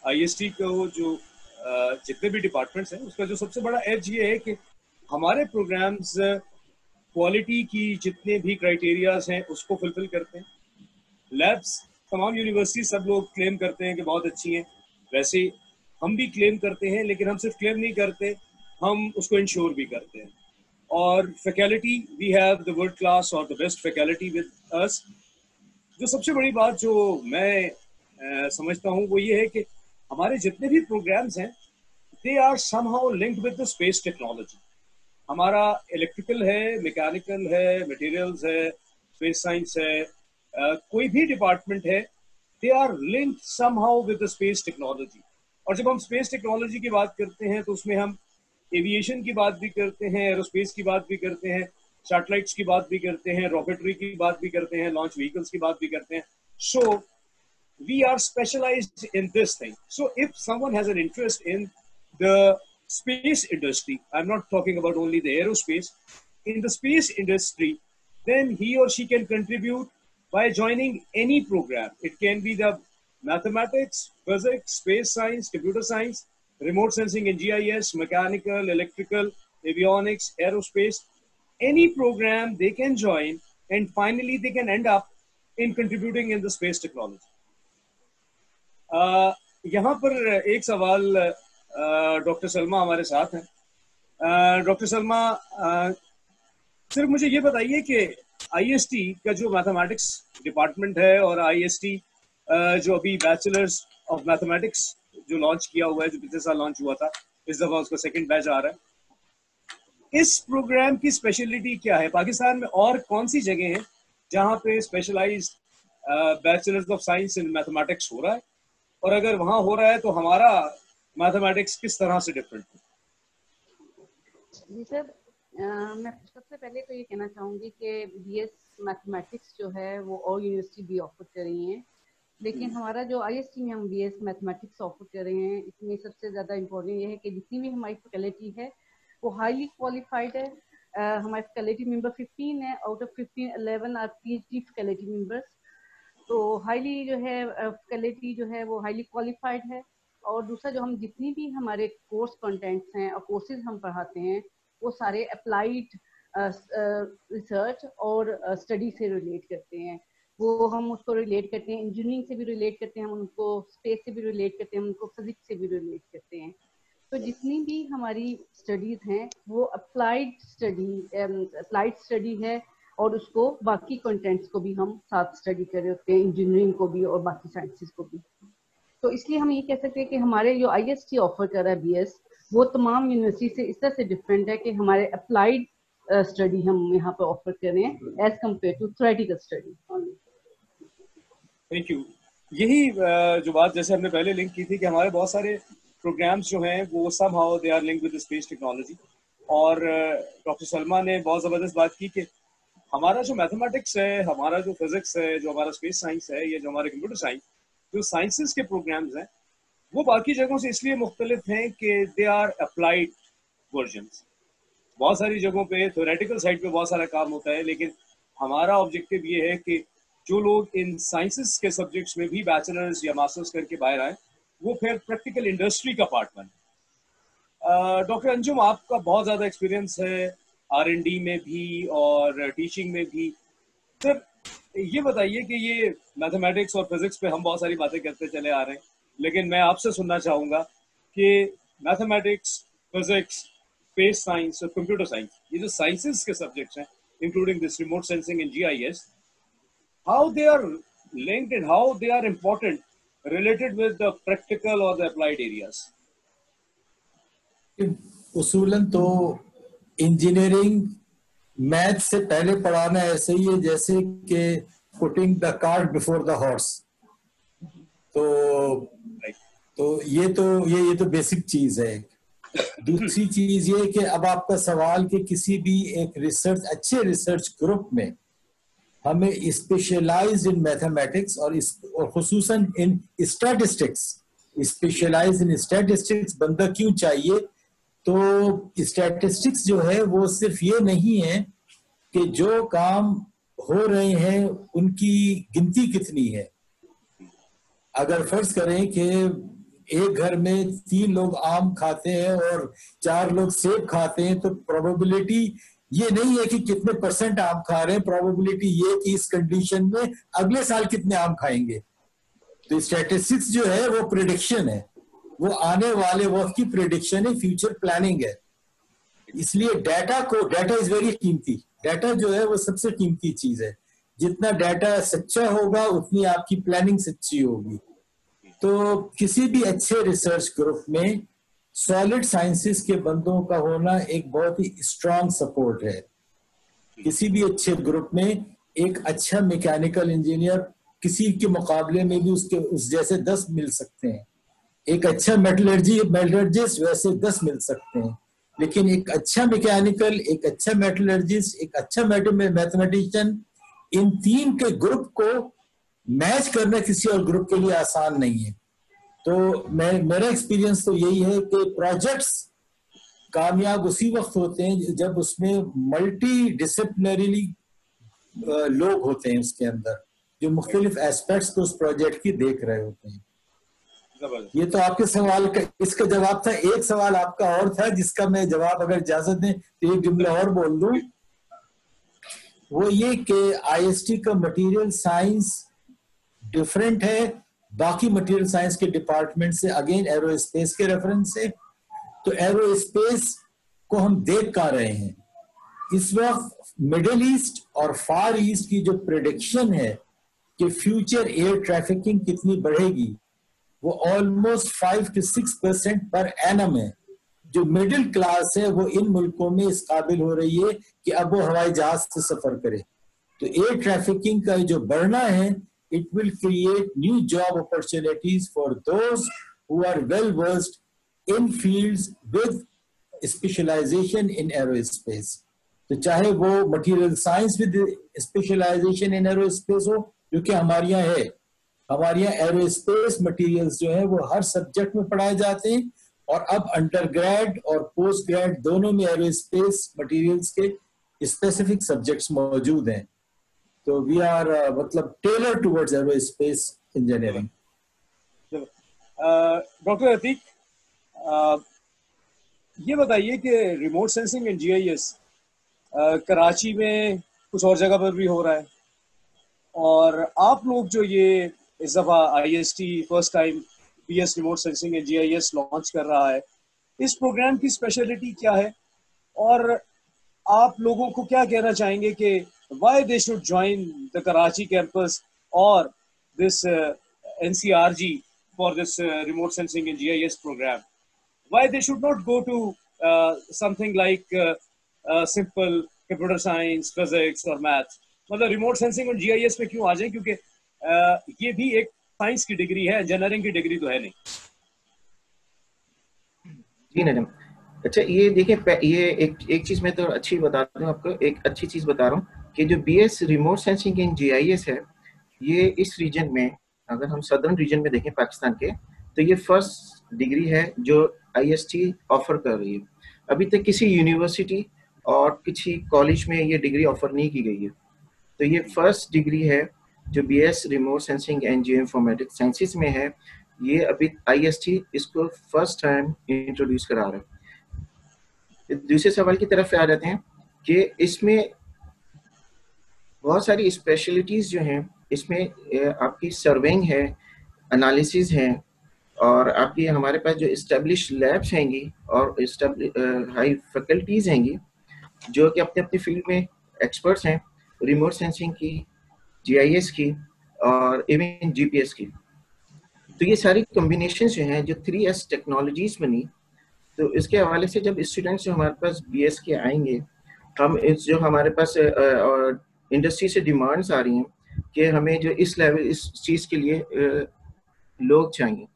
आईएसटी का वो जो जितने भी डिपार्टमेंट्स हैं उसका जो सबसे बड़ा एज ये है कि हमारे प्रोग्राम्स क्वालिटी की जितने भी क्राइटेरियाज हैं उसको फुलफिल करते हैं। लैब्स तमाम यूनिवर्सिटी सब लोग क्लेम करते हैं कि बहुत अच्छी हैं, वैसे हम भी क्लेम करते हैं, लेकिन हम सिर्फ क्लेम नहीं करते, हम उसको इंश्योर भी करते हैं। और faculty, we have the world class और the best faculty with us. जो सबसे बड़ी बात जो मैं समझता हूँ वो ये है कि हमारे जितने भी प्रोग्राम्स हैं they are somehow linked with the space technology. हमारा इलेक्ट्रिकल है, मैकेनिकल है, मटेरियल्स है, स्पेस साइंस है, कोई भी डिपार्टमेंट है, they are linked somehow with the space technology. और जब हम स्पेस टेक्नोलॉजी की बात करते हैं तो उसमें हम एविएशन की बात भी करते हैं, एरोस्पेस की बात भी करते हैं, सैटेलाइट्स की बात भी करते हैं, रॉकेटरी की बात भी करते हैं, लॉन्च व्हीकल्स की बात भी करते हैं। So we are specialised in this thing. So if someone has an interest in the space industry, I'm not talking about only the aerospace, in the space industry, then he or she can contribute by joining any program. It can be the mathematics, physics, space science, computer science, remote sensing and GIS, mechanical, electrical, avionics, aerospace, any program they can join, and finally they can end up in contributing in the space technology. यहाँ पर एक सवाल doctor Salma हमारे साथ हैं। Doctor Salma, सिर्फ मुझे ये बताइए कि आईएसटी का जो मैथमेटिक्स डिपार्टमेंट है और आईएसटी जो अभी बैचलर्स ऑफ मैथमेटिक्स जो लॉन्च किया हुआ है, जो पिछले साल लॉन्च हुआ था, इस दफा उसका सेकंड बैच आ रहा है, इस प्रोग्राम की स्पेशलिटी क्या है? पाकिस्तान में और कौन सी जगह है जहाँ पे specialised bachelors of science in mathematics हो रहा है, और अगर वहाँ हो रहा है तो हमारा मैथमेटिक्स किस तरह से डिफरेंट है? जी सर, मैं सबसे पहले तो ये कहना चाहूँगी कि बीएस मैथमेटिक्स जो है वो और यूनिवर्सिटी भी ऑफर कर रही हैं, लेकिन हमारा जो आईएसटी में हम बीएस मैथमेटिक्स ऑफर कर रहे हैं, इसमें सबसे ज़्यादा इम्पोर्टेंट ये है कि जितनी भी हमारी फैकल्टी है वो हाईली क्वालिफाइड है। हमारे फैकल्टी मेंबर 15 है, out of 15 11 are PhD faculty members. तो हाईली जो है फैकल्टी जो है वो हाईली क्वालिफाइड है। और दूसरा जो हम जितनी भी हमारे कोर्स कंटेंट्स हैं और कोर्सेज हम पढ़ाते हैं वो सारे अप्लाइड रिसर्च और स्टडी से रिलेट करते हैं। वो हम उसको रिलेट करते हैं, इंजीनियरिंग से भी रिलेट करते हैं, हम उनको स्पेस से भी रिलेट करते हैं, हम उनको फिजिक्स से भी रिलेट करते हैं। तो जितनी भी हमारी स्टडीज हैं वो अप्लाइड स्टडी है, और उसको बाकी कंटेंट्स को भी हम साथ स्टडी कर रहे होते हैं, इंजीनियरिंग को भी और बाकी साइंसेस को भी। तो इसलिए हम ये कह सकते हैं कि हमारे जो IST ऑफर कर रहा है BS, वो तमाम यूनिवर्सिटी से इस तरह से डिफरेंट है कि हमारे अप्लाइड स्टडी हम यहाँ पे ऑफर कर रहे हैं as compare to theoretical study. Thank you. यही जो बात जैसे हमने पहले लिंक की थी कि हमारे बहुत सारे प्रोग्राम्स जो हैं वो somehow they are linked with space technology, और डॉक्टर सलमा ने बहुत ज़बरदस्त बात की कि हमारा जो मैथमेटिक्स है, हमारा जो फिजिक्स है, जो हमारा स्पेस साइंस है, या जो हमारे कंप्यूटर साइंस, जो साइंसेस के प्रोग्राम्स हैं, वो बाकी जगहों से इसलिए मुख्तलिफ हैं कि दे आर अप्लाइड वर्जन्स। बहुत सारी जगहों पे थ्योरेटिकल साइड पे बहुत सारा काम होता है, लेकिन हमारा ऑब्जेक्टिव ये है कि जो लोग इन साइंसेस के सब्जेक्ट्स में भी बैचलर्स या मास्टर्स करके बाहर आए, वो फिर प्रैक्टिकल इंडस्ट्री का पार्ट बने। डॉक्टर अंजुम, आपका बहुत ज़्यादा एक्सपीरियंस है R&D में भी और टीचिंग में भी। सर ये बताइए कि ये मैथमेटिक्स और फिजिक्स पे हम बहुत सारी बातें करते चले आ रहे हैं, लेकिन मैं आपसे सुनना चाहूँगा कि मैथमेटिक्स, फिजिक्स, स्पेस साइंस और कंप्यूटर साइंस, ये जो साइंसेस के सब्जेक्ट्स हैं, including this remote sensing and GIS, how they are linked and how they are important related with the practical or the applied areas? उसूलन तो engineering math से पहले पढ़ाना ऐसे ही है जैसे कि putting the cart before the horse. तो ये तो बेसिक चीज है। दूसरी चीज ये कि अब आपका सवाल कि किसी भी एक अच्छे रिसर्च ग्रुप में हमें स्पेशलाइज इन मैथमेटिक्स और खुसूसन in statistics, specialise in statistics बंदा क्यों चाहिए? तो स्टैटिस्टिक्स जो है वो सिर्फ ये नहीं है कि जो काम हो रहे हैं उनकी गिनती कितनी है। अगर फर्ज करें कि एक घर में 3 लोग आम खाते हैं और 4 लोग सेब खाते हैं, तो प्रोबेबिलिटी ये नहीं है कि कितने % आम खा रहे हैं, प्रोबेबिलिटी ये कि इस कंडीशन में अगले साल कितने आम खाएंगे। तो स्टैटिस्टिक्स जो है वो प्रेडिक्शन है, वो आने वाले वक्त की प्रेडिक्शन है, फ्यूचर प्लानिंग है। इसलिए डाटा इज वेरी कीमती। डाटा जो है वो सबसे कीमती चीज है। जितना डाटा सच्चा होगा उतनी आपकी प्लानिंग सच्ची होगी। तो किसी भी अच्छे रिसर्च ग्रुप में सॉलिड साइंसेस के बंदों का होना एक बहुत ही स्ट्रांग सपोर्ट है। किसी भी अच्छे ग्रुप में एक अच्छा मैकेनिकल इंजीनियर किसी के मुकाबले में भी उस जैसे 10 मिल सकते हैं। एक अच्छा मेटलर्जिस्ट वैसे 10 मिल सकते हैं। लेकिन एक अच्छा मैकेनिकल, एक अच्छा मेटलर्जिस्ट, एक अच्छा मैथमेटिशियन, इन 3 के ग्रुप को मैच करना किसी और ग्रुप के लिए आसान नहीं है। तो मेरा एक्सपीरियंस तो यही है कि प्रोजेक्ट्स कामयाब उसी वक्त होते हैं जब उसमें मल्टी डिसिप्लिनरी लोग होते हैं उसके अंदर, जो मुख्तलिफ एस्पेक्ट्स को उस प्रोजेक्ट की देख रहे होते हैं। ये तो आपके सवाल का इसका जवाब था। एक सवाल आपका और था जिसका मैं जवाब अगर इजाजत दें तो एक जुमला और बोल दूं। वो ये कि IST का मटेरियल साइंस डिफरेंट है बाकी मटेरियल साइंस के डिपार्टमेंट से, अगेन एरोस्पेस के रेफरेंस से। तो एरोस्पेस को हम देख कर रहे हैं इस वक्त मिडिल ईस्ट और फार ईस्ट की जो प्रेडिक्शन है कि फ्यूचर एयर ट्रैफिकिंग कितनी बढ़ेगी, वो ऑलमोस्ट 5 to 6% पर एनम है। जो मिडिल क्लास है वो इन मुल्कों में इस काबिल हो रही है कि अब वो हवाई जहाज से सफर करे। तो एयर ट्रैफिकिंग का जो बढ़ना है, it will create new job opportunities for those who are well versed in fields with specialization in aerospace. तो चाहे वो material science with specialisation in aerospace हो, जो कि हमारे यहाँ है। हमारे यहाँ एरोस्पेस मटेरियल्स जो है वो हर सब्जेक्ट में पढ़ाए जाते हैं, और अब अंडर ग्रेड और पोस्ट ग्रेड दोनों में एरोस्पेस मटेरियल्स के स्पेसिफिक सब्जेक्ट्स मौजूद हैं। तो वी आर मतलब tailor towards aerospace engineering. Doctor Atiq, ये बताइए कि remote sensing and GIS Karachi में कुछ और जगह पर भी हो रहा है। और आप लोग जो ये इस दफ़ा IST first time BS remote sensing and GIS launch कर रहा है, इस प्रोग्राम की स्पेशलिटी क्या है और आप लोगों को क्या कहना चाहेंगे कि why they should join the Karachi campus और this NCRG for this remote sensing and GIS programme? Why they should not go to something like simple computer science, physics or maths? मतलब रिमोट सेंसिंग और GIS में क्यों आ जाए? क्योंकि ये भी एक साइंस की डिग्री है, इंजीनियरिंग की डिग्री तो है नहीं। जी मैडम, अच्छा ये देखिए, ये एक चीज मैं तो अच्छी बता दूं आपको, एक अच्छी चीज बता रहा हूँ कि जो BS रिमोट सेंसिंग इन GIS है, ये इस रीजन में, अगर हम सदर्न रीजन में देखें पाकिस्तान के, तो ये फर्स्ट डिग्री है जो IST ऑफर कर रही है। अभी तक किसी यूनिवर्सिटी और किसी कॉलेज में ये डिग्री ऑफर नहीं की गई है। तो ये फर्स्ट डिग्री है जो BS remote sensing and geoinformatics sciences में है। ये अभी IST इसको फर्स्ट टाइम इंट्रोड्यूस करा रहा है। दूसरे सवाल की तरफ आ जाते हैं कि इसमें बहुत सारी स्पेशलिटीज जो हैं, इसमें आपकी सर्वेइंग है, एनालिसिस है, और आपकी हमारे पास जो इस्टेब्लिश लैब्स हैंगी और हाई फैकल्टीज हैंगी जो कि अपने अपनी फील्ड में एक्सपर्ट्स हैं, रिमोट सेंसिंग की, GIS की और इवन GPS की। तो ये सारी कॉम्बिनेशन जो हैं, जो 3S टेक्नोलॉजीज बनी, तो इसके हवाले से जब स्टूडेंट्स जो हमारे पास BS के आएंगे, हम जो हमारे पास इंडस्ट्री से डिमांड्स आ रही हैं कि हमें जो इस लेवल, इस चीज़ के लिए लोग चाहिए,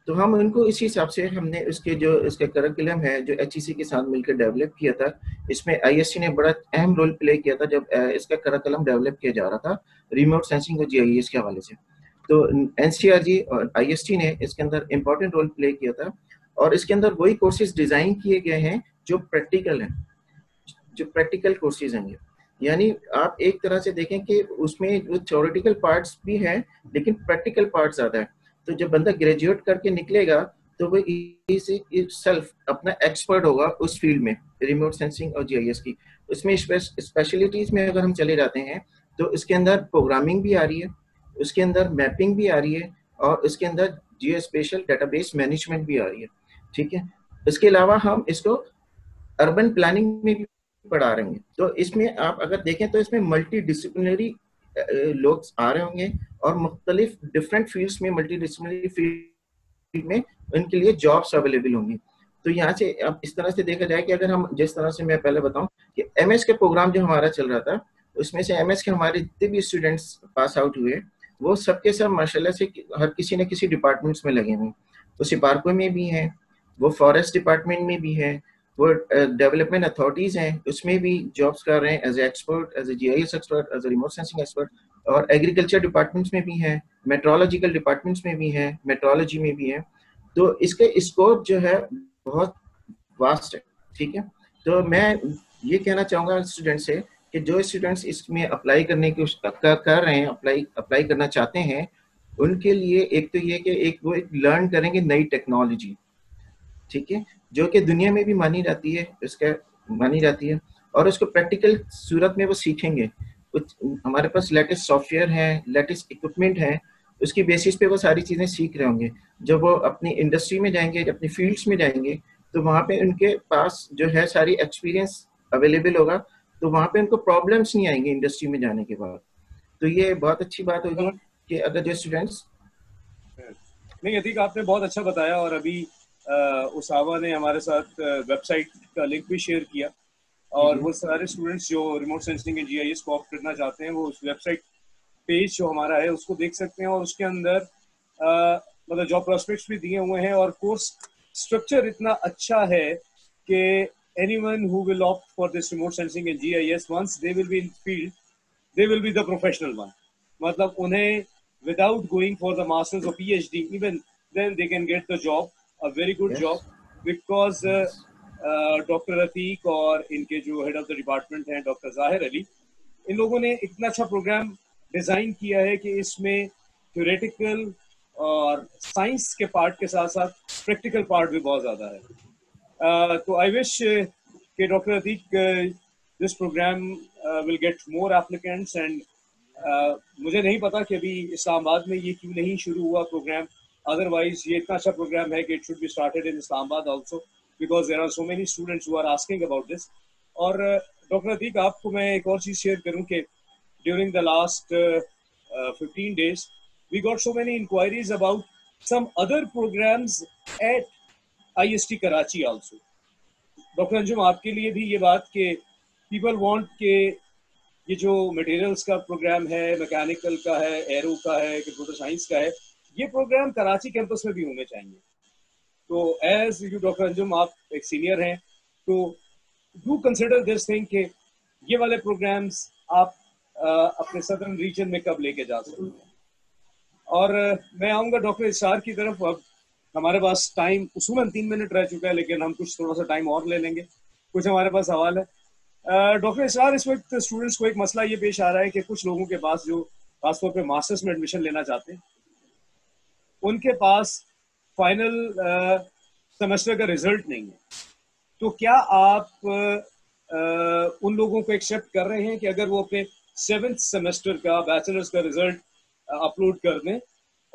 तो हम उनको इसी हिसाब से हमने इसके जो इसका करिकुलम है जो HEC के साथ मिलकर डेवलप किया था, इसमें IST ने बड़ा अहम रोल प्ले किया था जब इसका करिकुलम डेवलप किया जा रहा था रिमोट सेंसिंग और GIS के हवाले से। तो NCRG और IST ने इसके अंदर इम्पोर्टेंट रोल प्ले किया था, और इसके अंदर वही कोर्सेज डिज़ाइन किए गए हैं जो प्रैक्टिकल हैं, जो प्रैक्टिकल कोर्सेज हैं। यानी आप एक तरह से देखें कि उसमें जो थ्योरेटिकल पार्ट्स भी हैं लेकिन प्रैक्टिकल पार्ट ज़्यादा है। तो जब बंदा ग्रेजुएट करके निकलेगा तो वो सेल्फ अपना एक्सपर्ट होगा उस फील्ड में, रिमोट सेंसिंग और GIS की। उसमें स्पेशलिटीज में अगर हम चले जाते हैं तो इसके अंदर प्रोग्रामिंग भी आ रही है, उसके अंदर मैपिंग भी आ रही है, और उसके अंदर जियोस्पेशियल डेटाबेस मैनेजमेंट भी आ रही है। ठीक है, इसके अलावा हम इसको अर्बन प्लानिंग में भी पढ़ा रहे हैं। तो इसमें आप अगर देखें तो इसमें मल्टी डिसिप्लिनरी लोग आ रहे होंगे और मुख्तलिफ डिफरेंट फील्ड्स में, मल्टी डिसिप्लिनरी फील्ड में उनके लिए जॉब्स अवेलेबल होंगी। तो यहाँ से अब इस तरह से देखा जाए कि अगर हम जिस तरह से मैं पहले बताऊं कि MS के प्रोग्राम जो हमारा चल रहा था, उसमें से MS के हमारे जितने भी स्टूडेंट्स पास आउट हुए वो सबके सब माशाल्लाह से हर किसी न किसी डिपार्टमेंट्स में लगे हुए। तो सिपार्को में भी हैं, वो फॉरेस्ट डिपार्टमेंट में भी है, वो डेवलपमेंट अथॉरिटीज हैं उसमें भी जॉब्स कर रहे हैं as a expert, as a GIS expert, as a remote sensing expert, और एग्रीकल्चर डिपार्टमेंट्स में भी हैं, मेट्रोलॉजिकल डिपार्टमेंट्स में भी हैं, मेट्रोलॉजी में भी है। तो इसके स्कोप जो है बहुत वास्ट है। ठीक है, तो मैं ये कहना चाहूँगा स्टूडेंट से कि जो स्टूडेंट्स इसमें अप्लाई करने की कर रहे हैं, अप्लाई करना चाहते हैं, उनके लिए एक तो ये कि वो लर्न करेंगे नई टेक्नोलॉजी, ठीक है, जो कि दुनिया में भी मानी जाती है, और उसको प्रैक्टिकल सूरत में वो सीखेंगे। कुछ हमारे पास लेटेस्ट सॉफ्टवेयर है, लेटेस्ट इक्विपमेंट है, उसकी बेसिस पे वो सारी चीज़ें सीख रहे होंगे। जब वो अपनी इंडस्ट्री में जाएंगे, अपनी फील्ड्स में जाएंगे, तो वहाँ पे उनके पास जो है सारी एक्सपीरियंस अवेलेबल होगा, तो वहाँ पे उनको प्रॉब्लम्स नहीं आएंगे इंडस्ट्री में जाने के बाद। तो ये बहुत अच्छी बात होगी कि अगर जो स्टूडेंट्स नहीं, अतीक आपने बहुत अच्छा बताया, और अभी उसावा ने हमारे साथ वेबसाइट का लिंक भी शेयर किया, और वो सारे स्टूडेंट्स जो रिमोट सेंसिंग एंड GIS को ऑप्ट करना चाहते हैं वो उस वेबसाइट पेज जो हमारा है उसको देख सकते हैं, और उसके अंदर मतलब जॉब प्रोस्पेक्ट्स भी दिए हुए हैं, और कोर्स स्ट्रक्चर इतना अच्छा है कि anyone who will opt for this remote sensing and GIS, once they will be in field, they will be the professional one. मतलब उन्हें without going for the masters or PhD, even then they can get the job, a very good job, because doctor Atiq और इनके जो head of the department हैं doctor जाहिर अली, इन लोगों ने इतना अच्छा प्रोग्राम डिज़ाइन किया है कि इसमें थ्योरेटिकल और साइंस के पार्ट के साथ साथ प्रैक्टिकल पार्ट भी बहुत ज़्यादा है। तो आई विश कि doctor Atiq this program will get more applicants and मुझे नहीं पता कि अभी इस्लामाबाद में ये क्यों नहीं शुरू हुआ प्रोग्राम. Otherwise ये इतना अच्छा प्रोग्राम है कि it should be started in Islamabad also because there are so many students who are asking about this. और डॉक्टर अतीक आपको मैं एक और चीज़ शेयर करूं कि during the last 15 days we got so many inquiries about some other programs at IST Karachi also. Doctor Anjum आपके लिए भी ये बात कि people want के ये जो मटेरियल्स का प्रोग्राम है, मैकेनिकल का है, एरो का है, कंप्यूटर साइंस का है, ये प्रोग्राम कराची कैंपस में भी होने चाहिए. तो एज यू डॉक्टर अंजुम आप एक सीनियर हैं, तो डू कंसिडर दिस थिंग कि ये वाले प्रोग्राम्स आप अपने सदर्न रीजन में कब लेके जा सकते हैं. और मैं आऊँगा डॉक्टर इसरार की तरफ. अब हमारे पास टाइम उसूलन 3 मिनट रह चुका है, लेकिन हम कुछ थोड़ा सा टाइम और ले लेंगे. कुछ हमारे पास सवाल है. डॉक्टर इसरार, इस वक्त स्टूडेंट्स को एक मसला ये पेश आ रहा है कि कुछ लोगों के पास जो खासतौर पे मास्टर्स में एडमिशन लेना चाहते हैं, उनके पास फाइनल सेमेस्टर का रिजल्ट नहीं है. तो क्या आप उन लोगों को एक्सेप्ट कर रहे हैं कि अगर वो अपने 7th सेमेस्टर का बैचलर्स का रिजल्ट अपलोड कर दें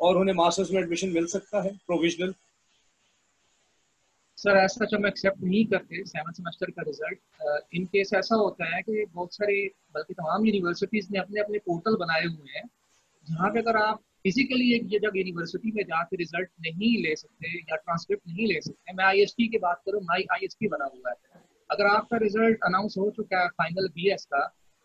और उन्हें मास्टर्स में एडमिशन मिल सकता है प्रोविजनल? सर ऐसा हम एक्सेप्ट नहीं करते 7th सेमेस्टर का रिजल्ट. इन केस ऐसा होता है कि बहुत सारे बल्कि तमाम यूनिवर्सिटीज़ ने अपने अपने पोर्टल बनाए हुए हैं जहाँ पे अगर आप फिजिकली एक जगह यूनिवर्सिटी में जाकर रिजल्ट नहीं ले सकते या ट्रांसक्रिप्ट नहीं ले सकते. मैं IST की बात करूँ, माई IST बना हुआ है. अगर आपका रिजल्ट अनाउंस हो चुका है फाइनल BS का,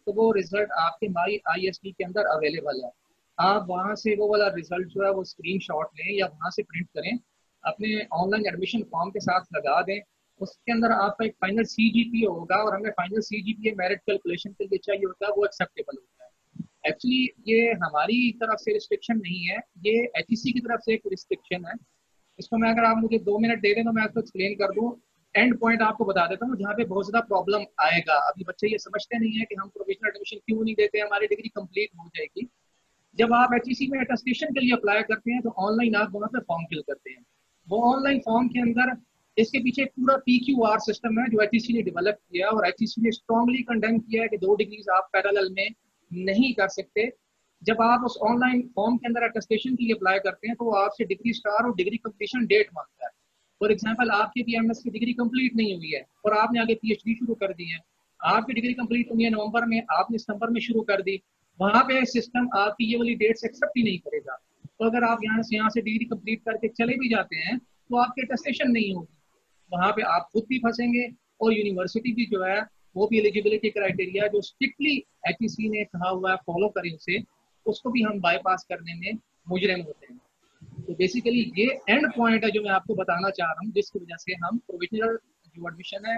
तो वो रिजल्ट आपके माई IST के अंदर अवेलेबल है. आप वहाँ से वो वाला रिजल्ट जो है वो स्क्रीनशॉट लें या वहाँ से प्रिंट करें, अपने ऑनलाइन एडमिशन फॉर्म के साथ लगा दें. उसके अंदर आपका एक फाइनल CGPA होगा और हमें फाइनल CGPA मेरिट कैलकुलेशन के लिए चाहिए होता है, वो एक्सेप्टेबल होता है. एक्चुअली ये हमारी तरफ से रिस्ट्रिक्शन नहीं है, ये HEC की तरफ से एक रिस्ट्रिक्शन है. इसको मैं अगर आप मुझे 2 मिनट दे दें तो मैं आपको एक्सप्लेन कर दूँ. एंड पॉइंट आपको बता देता हूँ जहाँ पे बहुत ज़्यादा प्रॉब्लम आएगा. अभी बच्चे ये समझते नहीं है कि हम प्रोविजनल एडमिशन क्यों नहीं देते, हमारी डिग्री कंप्लीट हो जाएगी. जब आप HEC में अटेस्टेशन के लिए अप्लाई करते हैं तो ऑनलाइन आप वहाँ पे फॉर्म फिल करते हैं. वो ऑनलाइन फॉर्म के अंदर इसके पीछे एक पूरा PQR सिस्टम है जो HEC ने डेवलप किया और HEC ने स्ट्रांगली कंडेम किया है कि 2 डिग्रीज आप पैरेलल में नहीं कर सकते. जब आप उस ऑनलाइन फॉर्म के अंदर अटेस्टेशन के लिए अप्लाई करते हैं तो वो आपसे डिग्री स्टार और डिग्री कंप्लीशन डेट मांगता है. फॉर एग्जांपल आपकी PMS की डिग्री कंप्लीट नहीं हुई है और आपने आगे PhD शुरू कर दी है. आपकी डिग्री कंप्लीट हुई है नवंबर में, आपने सितंबर में शुरू कर दी. वहाँ पे सिस्टम आपकी ये वाली डेट्स एक्सेप्ट ही नहीं करेगा. तो अगर आप यहाँ से डिग्री कंप्लीट करके चले भी जाते हैं तो आपकी अटेस्टेशन नहीं होगी. वहाँ पे आप खुद भी फंसेंगे और यूनिवर्सिटी भी जो है वो भी एलिजिबिलिटी क्राइटेरिया जो स्ट्रिक्टली HEC ने कहा हुआ है फॉलो करें उसे, उसको भी हम बाईपास करने में मुजरिम होते हैं. तो बेसिकली ये एंड पॉइंट है जो मैं आपको बताना चाह रहा हूँ, जिसकी वजह से हम प्रोविजनल जो एडमिशन है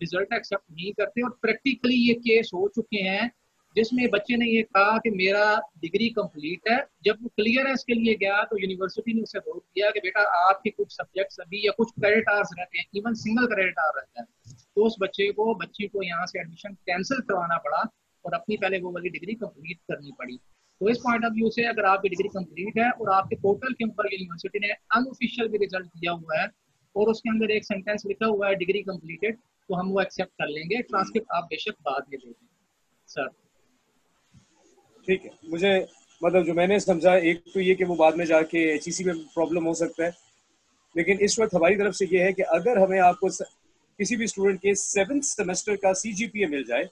रिजल्ट एक्सेप्ट नहीं करते. और प्रैक्टिकली ये केस हो चुके हैं जिसमें बच्चे ने ये कहा कि मेरा डिग्री कंप्लीट है. जब वो क्लियरेंस के लिए गया तो यूनिवर्सिटी ने उसे रोक दिया कि बेटा आपके कुछ सब्जेक्ट्स अभी या कुछ क्रेडिट आवर्स रहते हैं, इवन सिंगल क्रेडिट आवर रहता है, तो उस बच्ची को यहाँ से एडमिशन कैंसिल करवाना पड़ा और अपनी पहले वो वाली डिग्री कंप्लीट करनी पड़ी. तो इस पॉइंट ऑफ व्यू से अगर आपकी डिग्री कंप्लीट है और आपके पोर्टल के ऊपर यूनिवर्सिटी ने अनऑफिशियल भी रिजल्ट दिया हुआ है और उसके अंदर एक सेंटेंस लिखा हुआ है डिग्री कंप्लीटेड, तो हम वो एक्सेप्ट कर लेंगे. ट्रांसक्रिप्ट आप बेशक बाद में दे दें सर. ठीक है. मुझे मतलब जो मैंने समझा, एक तो ये कि वो बाद में जाके HEC में प्रॉब्लम हो सकता है, लेकिन इस वक्त हमारी तरफ से ये है कि अगर हमें आपको किसी भी स्टूडेंट के 7th सेमेस्टर का CGPA मिल जाए,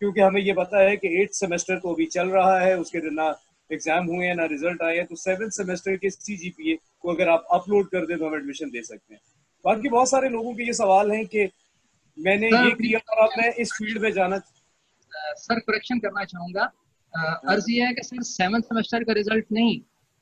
क्योंकि हमें ये पता है कि 8th सेमेस्टर तो अभी चल रहा है, उसके ना एग्जाम हुए हैं ना रिजल्ट आए हैं, तो 7th सेमेस्टर के CGPA को अगर आप अपलोड कर दें तो हम एडमिशन दे सकते हैं. बाकी बहुत सारे लोगों के ये सवाल हैं कि मैंने ये किया और अब मैं इस फील्ड में जाना. सर करेक्शन करना चाहूँगा. अर्ज ये है कि सर 7th सेमेस्टर का रिजल्ट नहीं,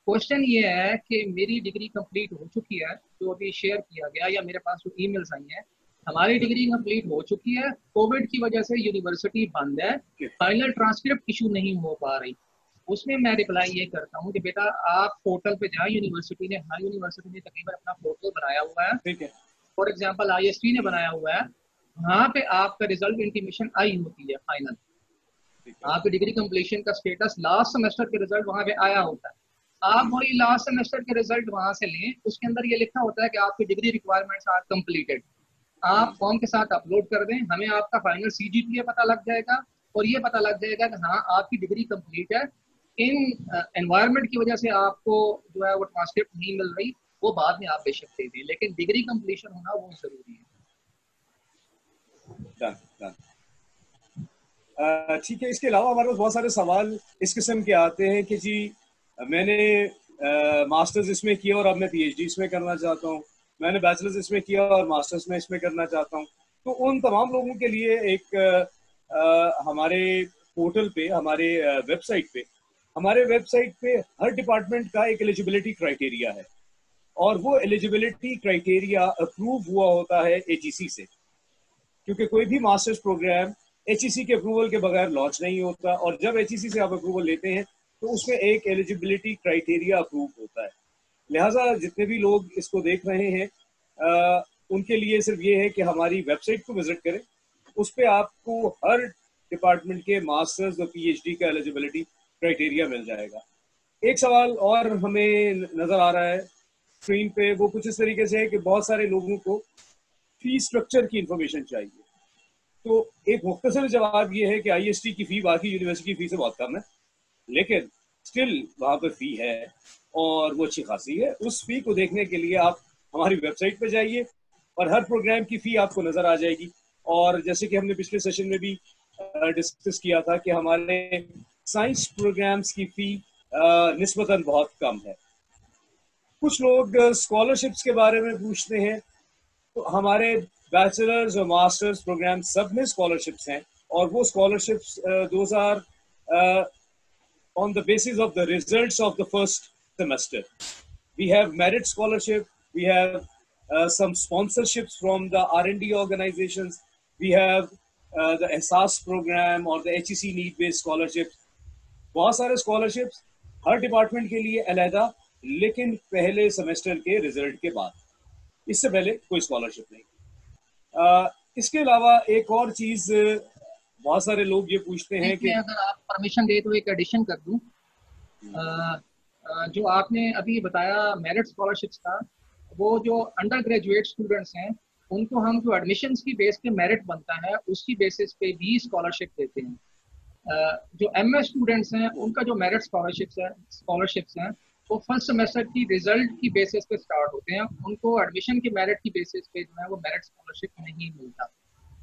क्वेश्चन ये है कि मेरी डिग्री कंप्लीट हो चुकी है जो अभी शेयर किया गया या मेरे पास जो ईमेल्स आई हैं, हमारी डिग्री कंप्लीट हो चुकी है, कोविड की वजह से यूनिवर्सिटी बंद है, फाइनल ट्रांसक्रिप्ट इशू नहीं हो पा रही. उसमें मैं रिप्लाई ये करता हूँ कि बेटा आप पोर्टल पे जाए. यूनिवर्सिटी ने हर यूनिवर्सिटी ने तकरीबन अपना पोर्टल बनाया हुआ है. ठीक है. फॉर एग्जाम्पल IST ने बनाया हुआ है. वहाँ पे आपका रिजल्ट इंटीमेशन आई होती है फाइनल. आपकी डिग्री कंप्लीशन का स्टेटस लास्ट सेमेस्टर के रिजल्ट वहाँ पे आया होता है. आप वही लास्ट सेमेस्टर के रिजल्ट वहाँ से लें, उसके अंदर ये लिखा होता है कि आपकी डिग्री रिक्वायरमेंट्स आर कंप्लीटेड. आप फॉर्म के साथ अपलोड कर दें, हमें आपका फाइनल CGPA पता लग जाएगा और ये पता लग जाएगा कि हाँ आपकी डिग्री कंप्लीट है। इन एनवायरनमेंट की वजह से आपको जो है वो ट्रांसक्रिप्ट नहीं मिल रही, वो बाद में आप बेशक दे दें, लेकिन डिग्री कंप्लीशन होना वो जरूरी है। ठीक है, इसके अलावा हमारे पास बहुत सारे सवाल इस किस्म के आते हैं कि जी मैंने मास्टर्स इसमें किया और अब मैं PhD इसमें करना चाहता हूँ, मैंने बैचलर्स इसमें किया और मास्टर्स में इसमें करना चाहता हूँ। तो उन तमाम लोगों के लिए एक हमारे पोर्टल पे, हमारे वेबसाइट पे हर डिपार्टमेंट का एक एलिजिबिलिटी क्राइटेरिया है और वो एलिजिबिलिटी क्राइटेरिया अप्रूव हुआ होता है HEC से, क्योंकि कोई भी मास्टर्स प्रोग्राम HEC के अप्रूवल के बगैर लॉन्च नहीं होता, और जब HEC से आप अप्रूवल लेते हैं तो उसमें एक एलिजिबिलिटी क्राइटेरिया अप्रूव होता है। लिहाजा जितने भी लोग इसको देख रहे हैं उनके लिए सिर्फ ये है कि हमारी वेबसाइट को विजिट करें, उस पर आपको हर डिपार्टमेंट के मास्टर्स और PhD का एलिजिबिलिटी क्राइटेरिया मिल जाएगा। एक सवाल और हमें नजर आ रहा है स्क्रीन पे, वो कुछ इस तरीके से है कि बहुत सारे लोगों को फी स्ट्रक्चर की इंफॉर्मेशन चाहिए। तो एक मुख्तसर जवाब ये है कि IST की फ़ी बाकी यूनिवर्सिटी की फ़ी से बहुत कम है, लेकिन स्टिल वहाँ पर फ़ी है और वो अच्छी खासी है। उस फ़ी को देखने के लिए आप हमारी वेबसाइट पर जाइए और हर प्रोग्राम की फ़ी आपको नज़र आ जाएगी। और जैसे कि हमने पिछले सेशन में भी डिस्कस किया था कि हमारे साइंस प्रोग्राम्स की फ़ी निस्बतन बहुत कम है। कुछ लोग स्कॉलरशिप्स के बारे में पूछते हैं, तो हमारे बैचलर्स और मास्टर्स प्रोग्राम सब में स्कॉलरशिप्स हैं, और वो scholarships those are on the basis of the results of the first semester. We have merit scholarship, we have some sponsorships from the R&D organizations, we have the EHSAS program or the HEC need-based scholarships. बहुत सारे scholarships हर department के लिए अलहदा, लेकिन पहले semester के result के बाद, इससे पहले कोई स्कॉलरशिप नहीं। इसके अलावा एक और चीज बहुत सारे लोग ये पूछते हैं कि अगर आप परमिशन दे तो एक एडिशन कर दूं। जो आपने अभी बताया मेरिट स्कॉलरशिप्स का, वो जो अंडर ग्रेजुएट स्टूडेंट्स हैं उनको हम जो एडमिशन्स की बेस पे मेरिट बनता है उसकी बेसिस पे भी स्कॉलरशिप देते हैं। जो MS स्टूडेंट्स हैं उनका जो मेरिट स्कॉलरशिप्स हैं वो फर्स्ट सेमेस्टर की रिजल्ट की बेसिस पे स्टार्ट होते हैं, उनको एडमिशन की मेरिट की बेसिस पे जो है वो मेरिट स्कॉलरशिप नहीं मिलता।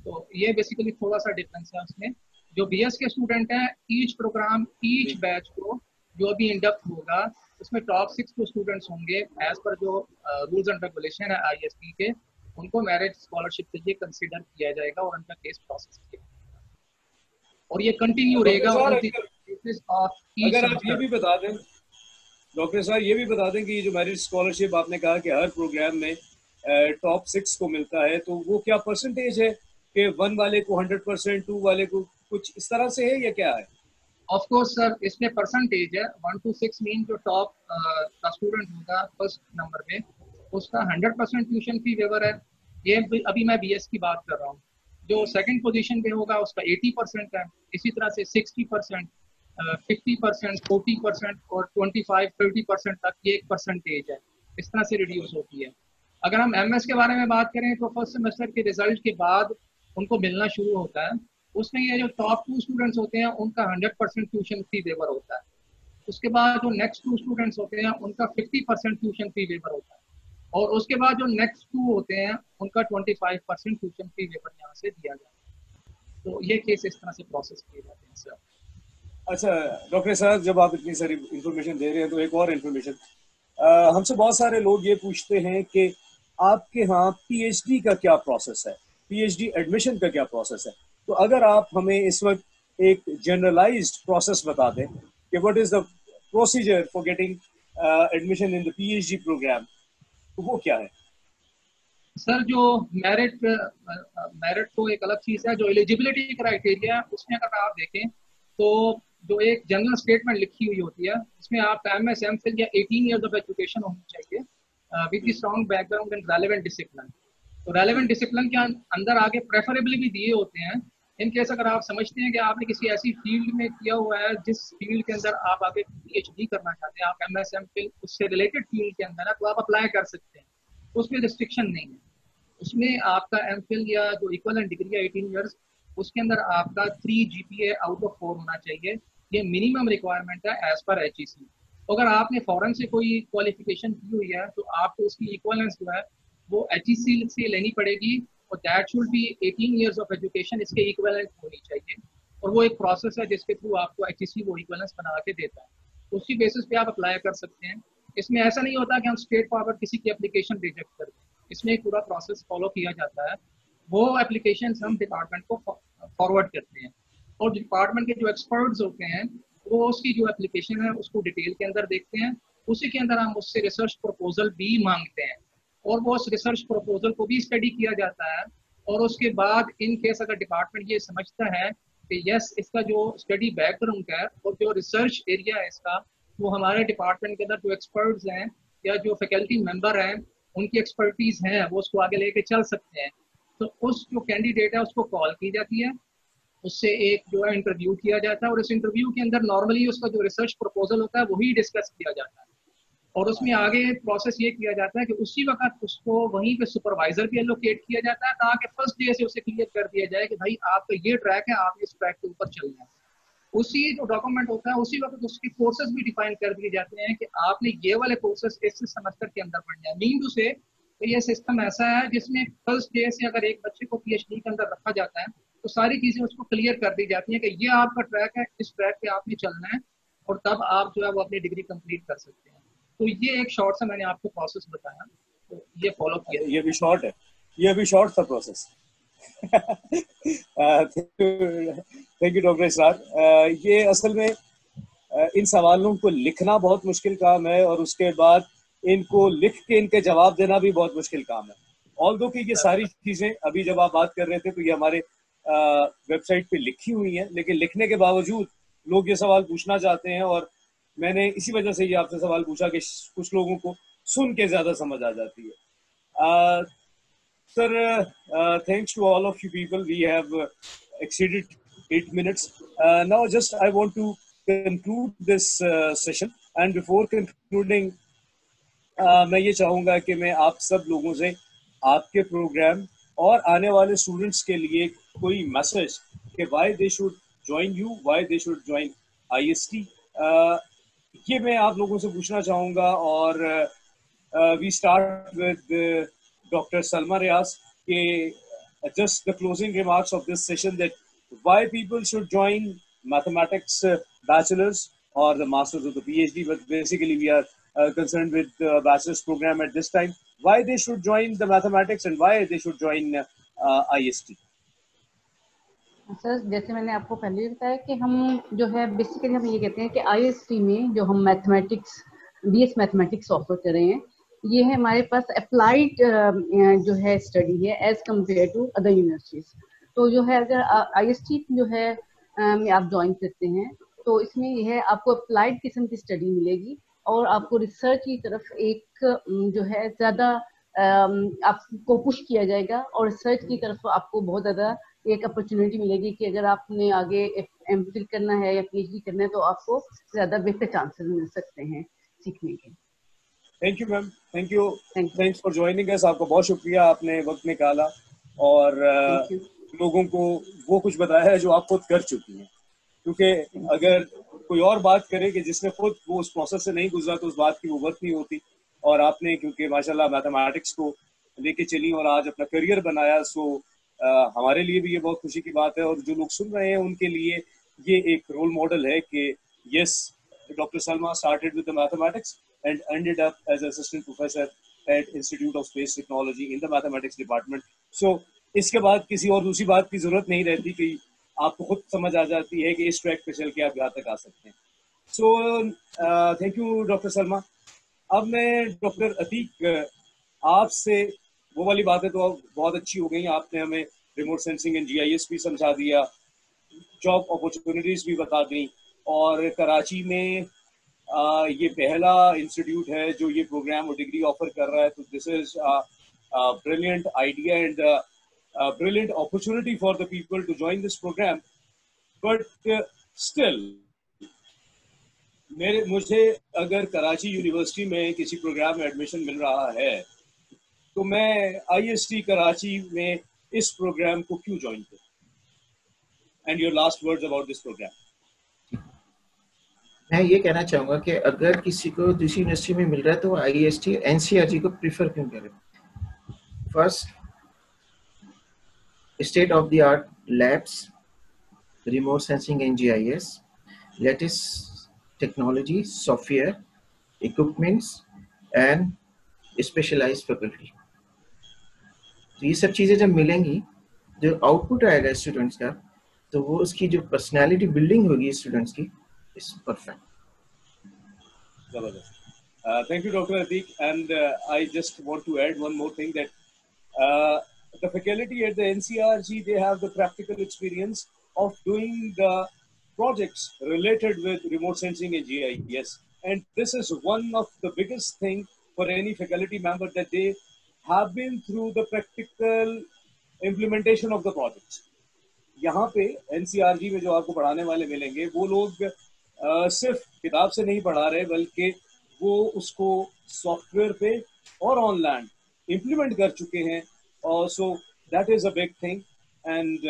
तो ये बेसिकली थोड़ा सा डिफरेंस है उसमें। जो BS के स्टूडेंट हैं, ईच प्रोग्राम ईच बैच को जो भी इंडक्ट होगा उसमें टॉप 6 जो स्टूडेंट्स होंगे एज पर जो रूल्स एंड रेगुलेशन है IST के, उनको मेरिट स्कॉलरशिप के लिए कंसिडर किया जाएगा और उनका केस प्रोसेस किया जाएगा और ये कंटिन्यू रहेगा। अगर आप ये भी बता दें डॉक्टर साहब, ये भी बता दें कि जो मेरिट स्कॉलरशिप आपने कहा कि हर प्रोग्राम में टॉप 6 को मिलता है, तो वो क्या परसेंटेज है कि 1 वाले को 100%, 2 वाले को कुछ इस तरह से है या क्या है? ऑफ कोर्स सर, इसमें परसेंटेज है। 1 to 6 मीन जो टॉप का स्टूडेंट होगा फर्स्ट नंबर पे, उसका 100% ट्यूशन फी वेवर है। ये अभी मैं BS की बात कर रहा हूँ। जो सेकंड पोजीशन पे होगा उसका 80% है। इसी तरह से 60%, 50%, 40% और 25-30% तक ये एक परसेंटेज है, इस तरह से रिड्यूस होती है। अगर हम MS के बारे में बात करें तो फर्स्ट सेमेस्टर के रिजल्ट के बाद उनको मिलना शुरू होता है। उसमें ये जो टॉप 2 स्टूडेंट्स होते हैं उनका 100% ट्यूशन फी वेवर होता है। उसके बाद जो नेक्स्ट 2 स्टूडेंट्स होते हैं उनका 50% ट्यूशन फी वेवर होता है, और उसके बाद जो नेक्स्ट 2 होते हैं उनका 25% ट्यूशन फी वेवर यहाँ से दिया जाता है। तो ये केस इस तरह से प्रोसेस किए जाते हैं सर। अच्छा डॉक्टर साहब, जब आप इतनी सारी इंफॉर्मेशन दे रहे हैं तो एक और इंफॉर्मेशन, हमसे बहुत सारे लोग ये पूछते हैं कि आपके यहाँ PhD का क्या प्रोसेस है, PhD एडमिशन का क्या प्रोसेस है। तो अगर आप हमें इस वक्त एक जनरलाइज्ड प्रोसेस बता दें कि what is the procedure for getting admission in the PhD programme, तो वो क्या है? सर जो मेरिट तो एक अलग चीज़ है। जो एलिजिबिलिटी क्राइटेरिया है उसमें अगर आप देखें तो जो एक जनरल स्टेटमेंट लिखी हुई होती है उसमें आपका MS MPhil या 18 ईयर्स ऑफ एजुकेशन होनी चाहिए with strong background and relevant discipline. तो रेलेवेंट डिसिप्लिन के अंदर आगे प्रेफरेबली भी दिए होते हैं। इन केस अगर आप समझते हैं कि आपने किसी ऐसी फील्ड में किया हुआ है जिस फील्ड के अंदर आप आगे PhD करना चाहते हैं, आप MS MPhil उससे रिलेटेड फील्ड के अंदर है, तो आप अप्लाई कर सकते हैं, उसमें रिस्ट्रिक्शन नहीं है। उसमें आपका एमफिल या जो इक्वलेंट डिग्री है 18 ईयर्स, उसके अंदर आपका 3 GPA आउट ऑफ 4 होना चाहिए। ये मिनिमम रिक्वायरमेंट है एज पर HEC। अगर आपने फॉरेन से कोई क्वालिफिकेशन की हुई है तो आपको उसकी इक्वलेंस जो है वो HEC से लेनी पड़ेगी, और that should be 18 years of education इसके इक्वलेंट होनी चाहिए। और वो एक प्रोसेस है जिसके थ्रू आपको HEC वो इक्वलेंस बना के देता है, उसी बेसिस पे आप अप्लाई कर सकते हैं। इसमें ऐसा नहीं होता कि हम स्ट्रेट फॉरवर्ड किसी की एप्लीकेशन रिजेक्ट कर दें, इसमें एक पूरा प्रोसेस फॉलो किया जाता है। वो एप्लीकेशन हम डिपार्टमेंट को फॉरवर्ड करते हैं, और डिपार्टमेंट के जो एक्सपर्ट्स होते हैं वो उसकी जो एप्लीकेशन है उसको डिटेल के अंदर देखते हैं, उसी के अंदर हम उससे रिसर्च प्रपोजल भी मांगते हैं, और वो उस रिसर्च प्रपोजल को भी स्टडी किया जाता है। और उसके बाद इन केस अगर डिपार्टमेंट ये समझता है कि यस इसका जो स्टडी बैकग्राउंड है और जो रिसर्च एरिया है इसका, वो हमारे डिपार्टमेंट के अंदर जो एक्सपर्ट्स हैं या जो फैकल्टी मेंबर हैं उनकी एक्सपर्टीज है वो उसको आगे लेके चल सकते हैं, तो उस जो कैंडिडेट है उसको कॉल की जाती है, उससे एक जो है इंटरव्यू किया जाता है, और इस इंटरव्यू के अंदर नॉर्मली उसका जो रिसर्च प्रपोजल होता है वही डिस्कस किया जाता है। और उसमें आगे प्रोसेस ये किया जाता है कि उसी वक्त उसको वहीं पे सुपरवाइजर भी एलोकेट किया जाता है, ताकि फर्स्ट डे से उसे क्लियर कर दिया जाए कि भाई आपका ये ट्रैक है, आप इस ट्रैक के ऊपर चलना है। उसी जो डॉक्यूमेंट होता है उसी वक्त उसके कोर्सेज भी डिफाइन कर दिए जाते हैं कि आपने ये वाले कोर्सेज इस सेमेस्टर के अंदर पढ़ने हैं। मीन टू से तो ये सिस्टम ऐसा है जिसमें फर्स्ट डे से अगर एक बच्चे को PhD के अंदर रखा जाता है तो सारी चीजें उसको क्लियर कर दी जाती हैं कि ये आपका ट्रैक है, इस ट्रैक पे आपने चलना है, और तब आप जो है वो अपनी डिग्री कंप्लीट कर सकते हैं। तो ये एक शॉर्ट सा मैंने आपको प्रोसेस बताया, तो ये फॉलो किया। ये भी शॉर्ट है, ये भी शॉर्ट था प्रोसेस। थैंक यू डॉक्टर इसरार। ये असल में इन सवालों को लिखना बहुत मुश्किल काम है, और उसके बाद इनको लिख के इनके जवाब देना भी बहुत मुश्किल काम है। ऑल्दो कि ये सारी चीजें अभी जब आप बात कर रहे थे तो ये हमारे वेबसाइट पे लिखी हुई हैं, लेकिन लिखने के बावजूद लोग ये सवाल पूछना चाहते हैं, और मैंने इसी वजह से ये आपसे सवाल पूछा कि कुछ लोगों को सुन के ज्यादा समझ आ जाती है। Sir, thanks to all of you people. We have exceeded 8 minutes. Now, just I want to conclude this session. And before concluding, मैं ये चाहूँगा कि मैं आप सब लोगों से आपके प्रोग्राम और आने वाले स्टूडेंट्स के लिए कोई मैसेज कि why they should join you, why they should join IST, ये मैं आप लोगों से पूछना चाहूँगा। और we start with Dr. Salma Riaz, just the closing remarks of this session, that why people should join mathematics bachelor's or the masters or the PhD, but basically we are concerned with the bachelor's program at this time. Why they should join the mathematics and why they should join IST? Sir, जैसे मैंने आपको पहले भी बताया कि हम जो है बेसिकली हम ये कहते हैं कि IST में जो हम मैथमेटिक्स BS मैथमेटिक्स ऑफर कर रहे हैं, ये है हमारे पास अप्लाइड जो है स्टडी है as compare to other universities. तो जो है अगर IST जो है आप ज्वाइन करते हैं तो इसमें ये है आपको अप्लाइड किस्म की स्टडी मिलेगी, और आपको रिसर्च की तरफ एक जो है ज़्यादा आपको पुश किया जाएगा, और रिसर्च की तरफ आपको बहुत ज़्यादा एक अपॉर्चुनिटी मिलेगी कि अगर आपने आगे MPhil करना है या PhD करना है तो आपको ज़्यादा बेहतर चांसेस मिल सकते हैं सीखने के। Thank you ma'am, thank you, thanks for joining us. आपका बहुत शुक्रिया, आपने वक्त निकाला और लोगों को वो कुछ बताया है जो आप खुद कर चुकी हैं, क्योंकि अगर कोई और बात करे कि जिसने खुद वो उस प्रोसेस से नहीं गुजरा तो उस बात की वो वर्थ नहीं होती। और आपने क्योंकि माशाल्लाह मैथमेटिक्स को लेके चली और आज अपना करियर बनाया, सो हमारे लिए भी ये बहुत खुशी की बात है, और जो लोग सुन रहे हैं उनके लिए ये एक रोल मॉडल है कि yes, doctor Salma started with the mathematics and ended up as assistant professor at Institute of Space Technology in the mathematics department. So इसके बाद किसी और दूसरी बात की जरूरत नहीं रहती कि आपको खुद समझ आ जाती है कि इस ट्रैक पे चल के आप यहाँ तक आ सकते हैं। So thank you doctor Salma. अब मैं डॉक्टर अतीक आपसे वो वाली बातें तो बहुत अच्छी हो गई, आपने हमें रिमोट सेंसिंग एंड GIS भी समझा दिया, जॉब अपॉर्चुनिटीज भी बता दी, और कराची में ये पहला इंस्टीट्यूट है जो ये प्रोग्राम और डिग्री ऑफर कर रहा है। तो this is brilliant idea and brilliant opportunity for the people to join this programme. But still मुझे अगर कराची यूनिवर्सिटी में किसी प्रोग्राम में एडमिशन मिल रहा है तो मैं IST कराची में इस प्रोग्राम को क्यों ज्वाइन करूं? And your last words about this programme. मैं ये कहना चाहूँगा कि अगर किसी को दूसरी यूनिवर्सिटी में मिल रहा है तो IST NCRG को प्रीफर क्यों करें? First, state of the art labs, remote sensing and GIS, latest technology, software, equipments and specialized faculty. तो ये सब चीजें जब मिलेंगी, जो आउटपुट आएगा स्टूडेंट्स का, तो वो उसकी जो पर्सनालिटी बिल्डिंग होगी स्टूडेंट्स की, is perfect. Thank you, Dr. Atiq. And I just want to add one more thing, that the faculty at the NCRG, they have the practical experience of doing the projects related with remote sensing and GIS. And this is one of the biggest thing for any faculty member, that they have been through the practical implementation of the projects. यहाँ पे NCRG में जो आपको पढ़ाने वाले मिलेंगे, वो लोग सिर्फ किताब से नहीं पढ़ा रहे, बल्कि वो उसको सॉफ्टवेयर पे और ऑनलाइन इम्प्लीमेंट कर चुके हैं. और so that is a big thing. And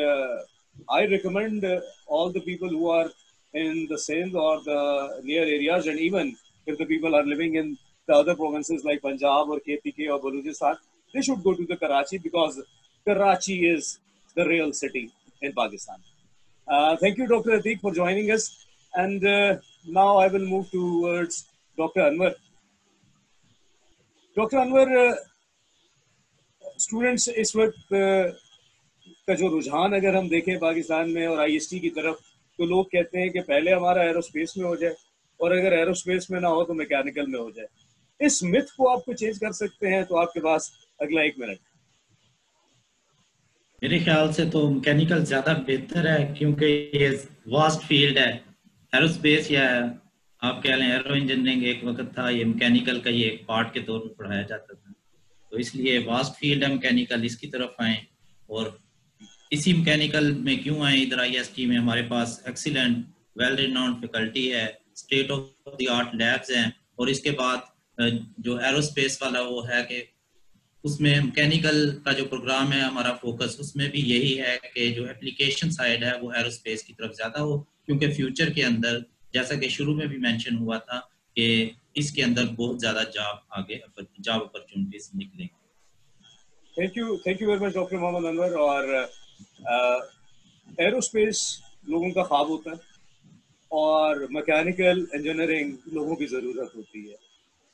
I recommend all the people who are in the Sindh or the near areas, and even if the people are living in the other provinces like Punjab or KPK or Balochistan, they should go to the Karachi, because Karachi is the real city in Pakistan. Thank you, Dr. Atiq, for joining us. And now I will move towards Dr. Anwar. Dr. Anwar, students इस वक्त का जो रुझान अगर हम देखें पाकिस्तान में और IST की तरफ, तो लोग कहते हैं कि पहले हमारा एरोस्पेस में हो जाए, और अगर एरोस्पेस में ना हो तो मैकेनिकल में हो जाए. इस मिथ को आपको चेंज कर सकते हैं, तो आपके पास अगला 1 मिनट. मेरे ख्याल से तो मैकेनिकल ज्यादा बेहतर है, क्योंकि ये वास्ट फील्ड है. एरोस्पेस या आप कह लें एरो इंजीनियरिंग एक वक्त था, ये मैकेनिकल का ये एक पार्ट के तौर पर पढ़ाया जाता था. तो इसलिए वास्ट फील्ड है मैकेनिकल, इसकी तरफ आए. और इसी मैकेनिकल में क्यों आए इधर IST में? हमारे पास एक्सीलेंट वेल रिनाउंड फैकल्टी है, state of the art labs हैं, और इसके बाद जो एरोस्पेस वाला वो है कि उसमें मैकेनिकल का जो प्रोग्राम है हमारा फोकस उसमें भी यही है कि जो एप्लीकेशन साइड है वो एरोस्पेस की तरफ ज्यादा हो, क्योंकि फ्यूचर के अंदर जैसा कि शुरू में भी मेंशन हुआ था कि इसके अंदर बहुत ज्यादा जॉब अपॉर्चुनिटीज निकलेंगे. Thank you very much doctor Mohammad Anwar. और एरोस्पेस लोगों का ख्वाब होता है और मैकेनिकल इंजीनियरिंग लोगों की ज़रूरत होती है.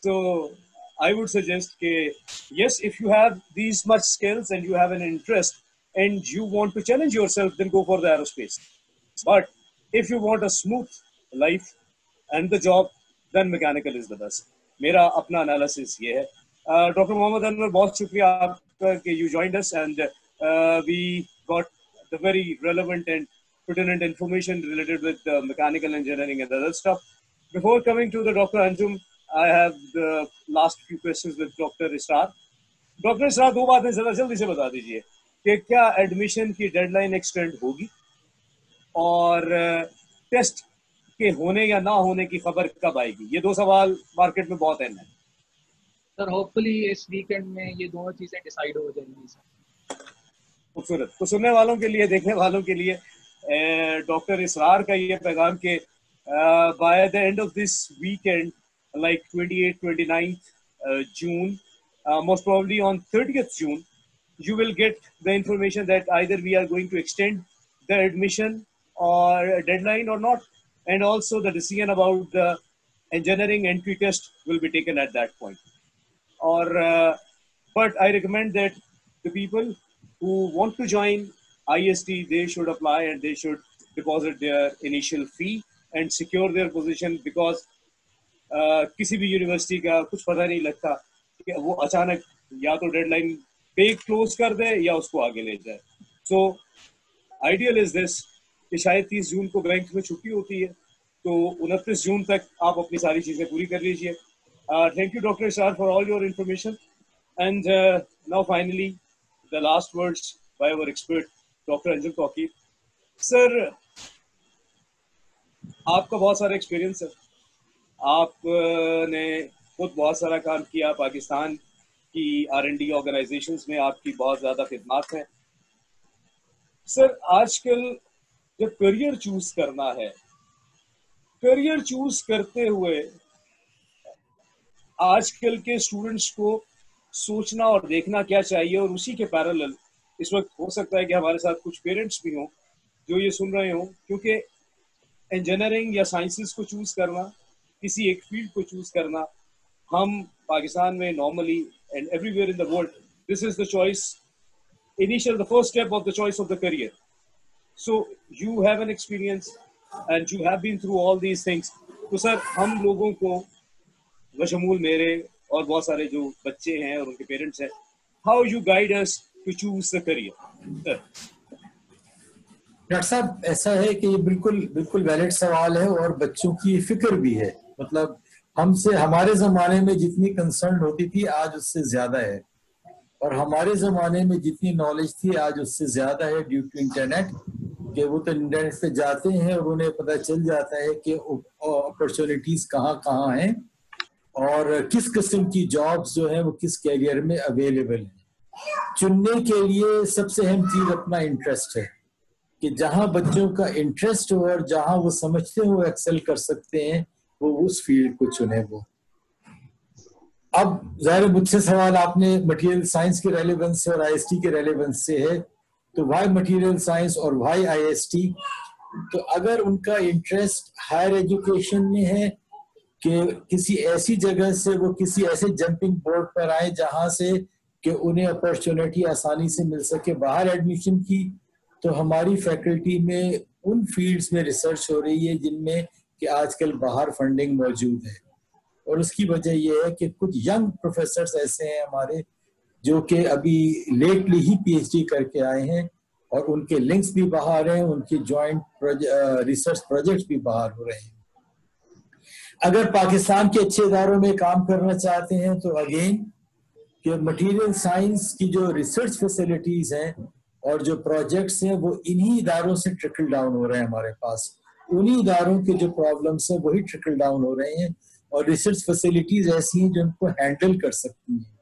तो I would suggest that yes, if you have these much skills and you have an interest and you want to challenge yourself, then go for the aerospace. But if you want a smooth life and the job, then mechanical is the best. मेरा अपना analysis ये है. Dr. Mohammed Anwar, बहुत शुक्रिया आपका कि you joined us, and we got the very relevant and pertinent information related with mechanical engineering and other stuff. Before coming to the Dr. Anjum, I have the last few questions with Dr. Israr. Dr. Israr, 2 बातें जरा जल्दी से बता दीजिए कि क्या admission की deadline extend होगी, और टेस्ट के होने या ना होने की खबर कब आएगी? ये 2 सवाल मार्केट में बहुत अहम है. सर होपफुली इस वीकेंड में ये दोनों चीजें डिसाइड हो जाएंगी सर. खूबसूरत. तो सुनने वालों के लिए, देखने वालों के लिए डॉक्टर इसरार का ये पैगाम कि bye the end of this weekend, like 28th, 29th June, most probably on 30th June, you will get the information that either we are going to extend the admission or deadline or not, and also the decision about the engineering entry test will be taken at that point. Or but I recommend that the people who want to join IST, they should apply and they should deposit their initial fee and secure their position, because किसी भी university का कुछ पता नहीं लगता कि वो अचानक या तो डेडलाइन पे क्लोज कर दे या उसको आगे ले जाए. सो आइडियल इज दिस कि शायद 30 जून को बैंक में छुट्टी होती है, तो 29 जून तक आप अपनी सारी चीज़ें पूरी कर लीजिए. Thank you doctor Israr for all your information. And now finally the last words by our expert doctor Anjum Tauqeer. Sir, आपका बहुत सारा एक्सपीरियंस है, आपने खुद बहुत सारा काम किया पाकिस्तान कि R&D ऑर्गेनाइजेशंस में आपकी बहुत ज़्यादा खिदमत है। सर, आजकल जब करियर चूज करना है, करियर चूज करते हुए आजकल के स्टूडेंट्स को सोचना और देखना क्या चाहिए, और उसी के पैरेलल इस वक्त हो सकता है कि हमारे साथ कुछ पेरेंट्स भी हों जो ये सुन रहे हों, क्योंकि इंजीनियरिंग या साइंसेस को चूज करना, किसी एक फील्ड को चूज करना, हम पाकिस्तान में normally and everywhere in the world, this is the choice, initial, the first step of the choice of the career. So you have an experience and you have been through all these things. तो sir, हम लोगों को बशमूल मेरे और बहुत सारे जो बच्चे हैं और उनके पेरेंट्स हैं, how you guide us to choose the career? Sir doctor साहब, ऐसा है कि ये बिल्कुल वैलिड सवाल है और बच्चों की फिक्र भी है। मतलब हमसे हमारे जमाने में जितनी कंसर्न होती थी आज उससे ज्यादा है, और हमारे जमाने में जितनी नॉलेज थी आज उससे ज्यादा है ड्यू टू इंटरनेट, कि वो तो इंटरनेट पे जाते हैं और उन्हें पता चल जाता है कि अपॉर्चुनिटीज कहाँ कहाँ हैं और किस किस्म की जॉब्स जो है वो किस कैरियर में अवेलेबल है। चुनने के लिए सबसे अहम चीज अपना इंटरेस्ट है, कि जहां बच्चों का इंटरेस्ट हो और जहां वो समझते हो एक्सेल कर सकते हैं वो उस फील्ड को चुने। वो अब ज़ाहिर मुझसे सवाल आपने मटेरियल साइंस के रेलेवेंस से और आईएसटी के रेलेवेंस से है, तो वाई मटेरियल साइंस और वाई आईएसटी? तो अगर उनका इंटरेस्ट हायर एजुकेशन में है कि किसी ऐसी जगह से वो किसी ऐसे जंपिंग बोर्ड पर आए जहां से कि उन्हें अपॉर्चुनिटी आसानी से मिल सके बाहर एडमिशन की, तो हमारी फैकल्टी में उन फील्ड्स में रिसर्च हो रही है जिनमें कि आजकल बाहर फंडिंग मौजूद है। और उसकी वजह यह है कि कुछ यंग प्रोफेसर्स ऐसे हैं हमारे जो कि अभी लेटली ही पीएचडी करके आए हैं और उनके लिंक्स भी बाहर हैं, उनके जॉइंट रिसर्च प्रोजेक्ट्स भी बाहर हो रहे हैं। अगर पाकिस्तान के अच्छे इदारों में काम करना चाहते हैं तो अगेन कि मटेरियल साइंस की जो रिसर्च फैसिलिटीज हैं और जो प्रोजेक्ट्स हैं वो इन्हीं इदारों से ट्रिकल डाउन हो रहे हैं हमारे पास। उन्हीं इदारों के जो प्रॉब्लम्स हैं वही ट्रिकल डाउन हो रहे हैं और रिसर्च फैसिलिटीज ऐसी हैं जो उनको हैंडल कर सकती हैं।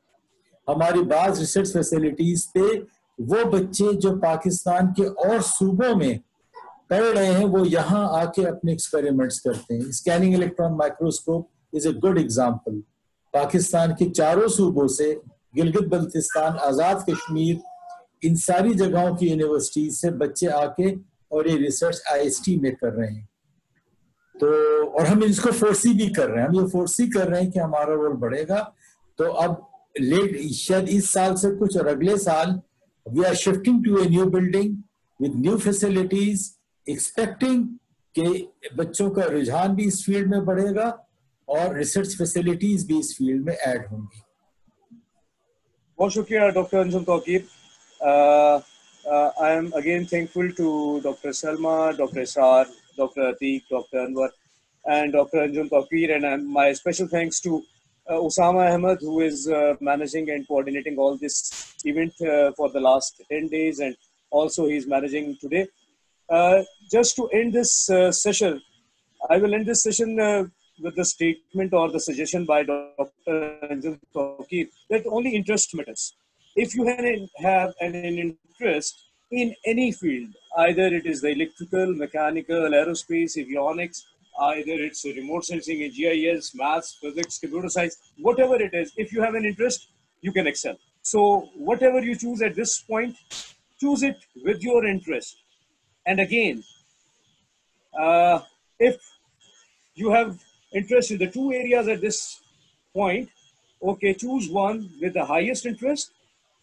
हमारी बाज रिसर्च फैसिलिटीज पे वो बच्चे जो पाकिस्तान के और सूबों में पढ़ रहे हैं वो यहाँ आके अपने एक्सपेरिमेंट्स करते हैं। Scanning electron microscope is a good example. Pakistan के चारों सूबों से, गिलगित बल्तिस्तान, आजाद कश्मीर, इन सारी जगहों की यूनिवर्सिटीज से बच्चे आके और ये रिसर्च आईएसटी में कर रहे हैं। तो और हम इसको फोर्सी भी कर रहे हैं, हम ये फोर्सी कर रहे हैं कि हमारा रोल बढ़ेगा। तो अब लेट शायद इस साल से कुछ और अगले साल we are shifting to a new building with new facilities, expecting कि बच्चों का रुझान भी इस फील्ड में बढ़ेगा और रिसर्च फैसिलिटीज भी इस फील्ड में ऐड होंगी। बहुत शुक्रिया doctor Anjum Tauqeer. I am again thankful to Dr. Salma, Dr. Israr, Dr. Atiq, Dr. Anwar, and Dr. Anjum Tawqir, and my special thanks to Osama Ahmed, who is managing and coordinating all this event for the last 10 days, and also he is managing today. Just to end this session, I will end this session with the statement or the suggestion by Dr. Anjum Tawqir that only interest matters. If you have an interest in any field, either it is the electrical, mechanical, aerospace, avionics, either it's remote sensing in GIS, maths, physics, computer science, whatever it is, if you have an interest, you can excel. So whatever you choose at this point, choose it with your interest. And again, if you have interest in the two areas at this point, okay, choose one with the highest interest.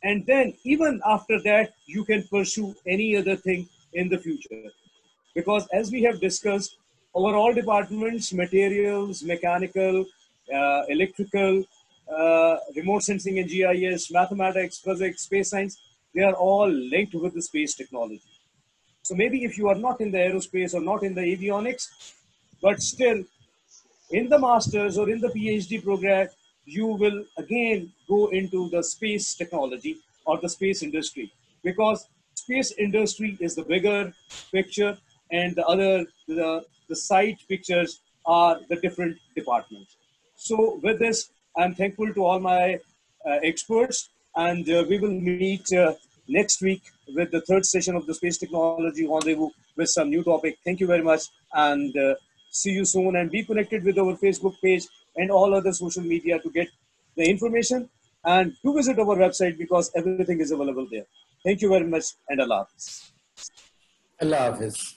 And then even after that, you can pursue any other thing in the future. Because as we have discussed, our all departments, materials, mechanical, electrical, remote sensing and GIS, mathematics, physics, space science, they are all linked with the space technology. So maybe if you are not in the aerospace or not in the avionics, but still in the master's or in the PhD program, you will again go into the space technology or the space industry, because space industry is the bigger picture and the side pictures are the different departments. So with this, I'm thankful to all my experts, and we will meet next week with the third session of the Space Technology Rendezvous with some new topic. Thank you very much, and see you soon. And be connected with our Facebook page and all other social media to get the information, and to visit our website because everything is available there. Thank you very much, and Allah Hafiz. Allah Hafiz.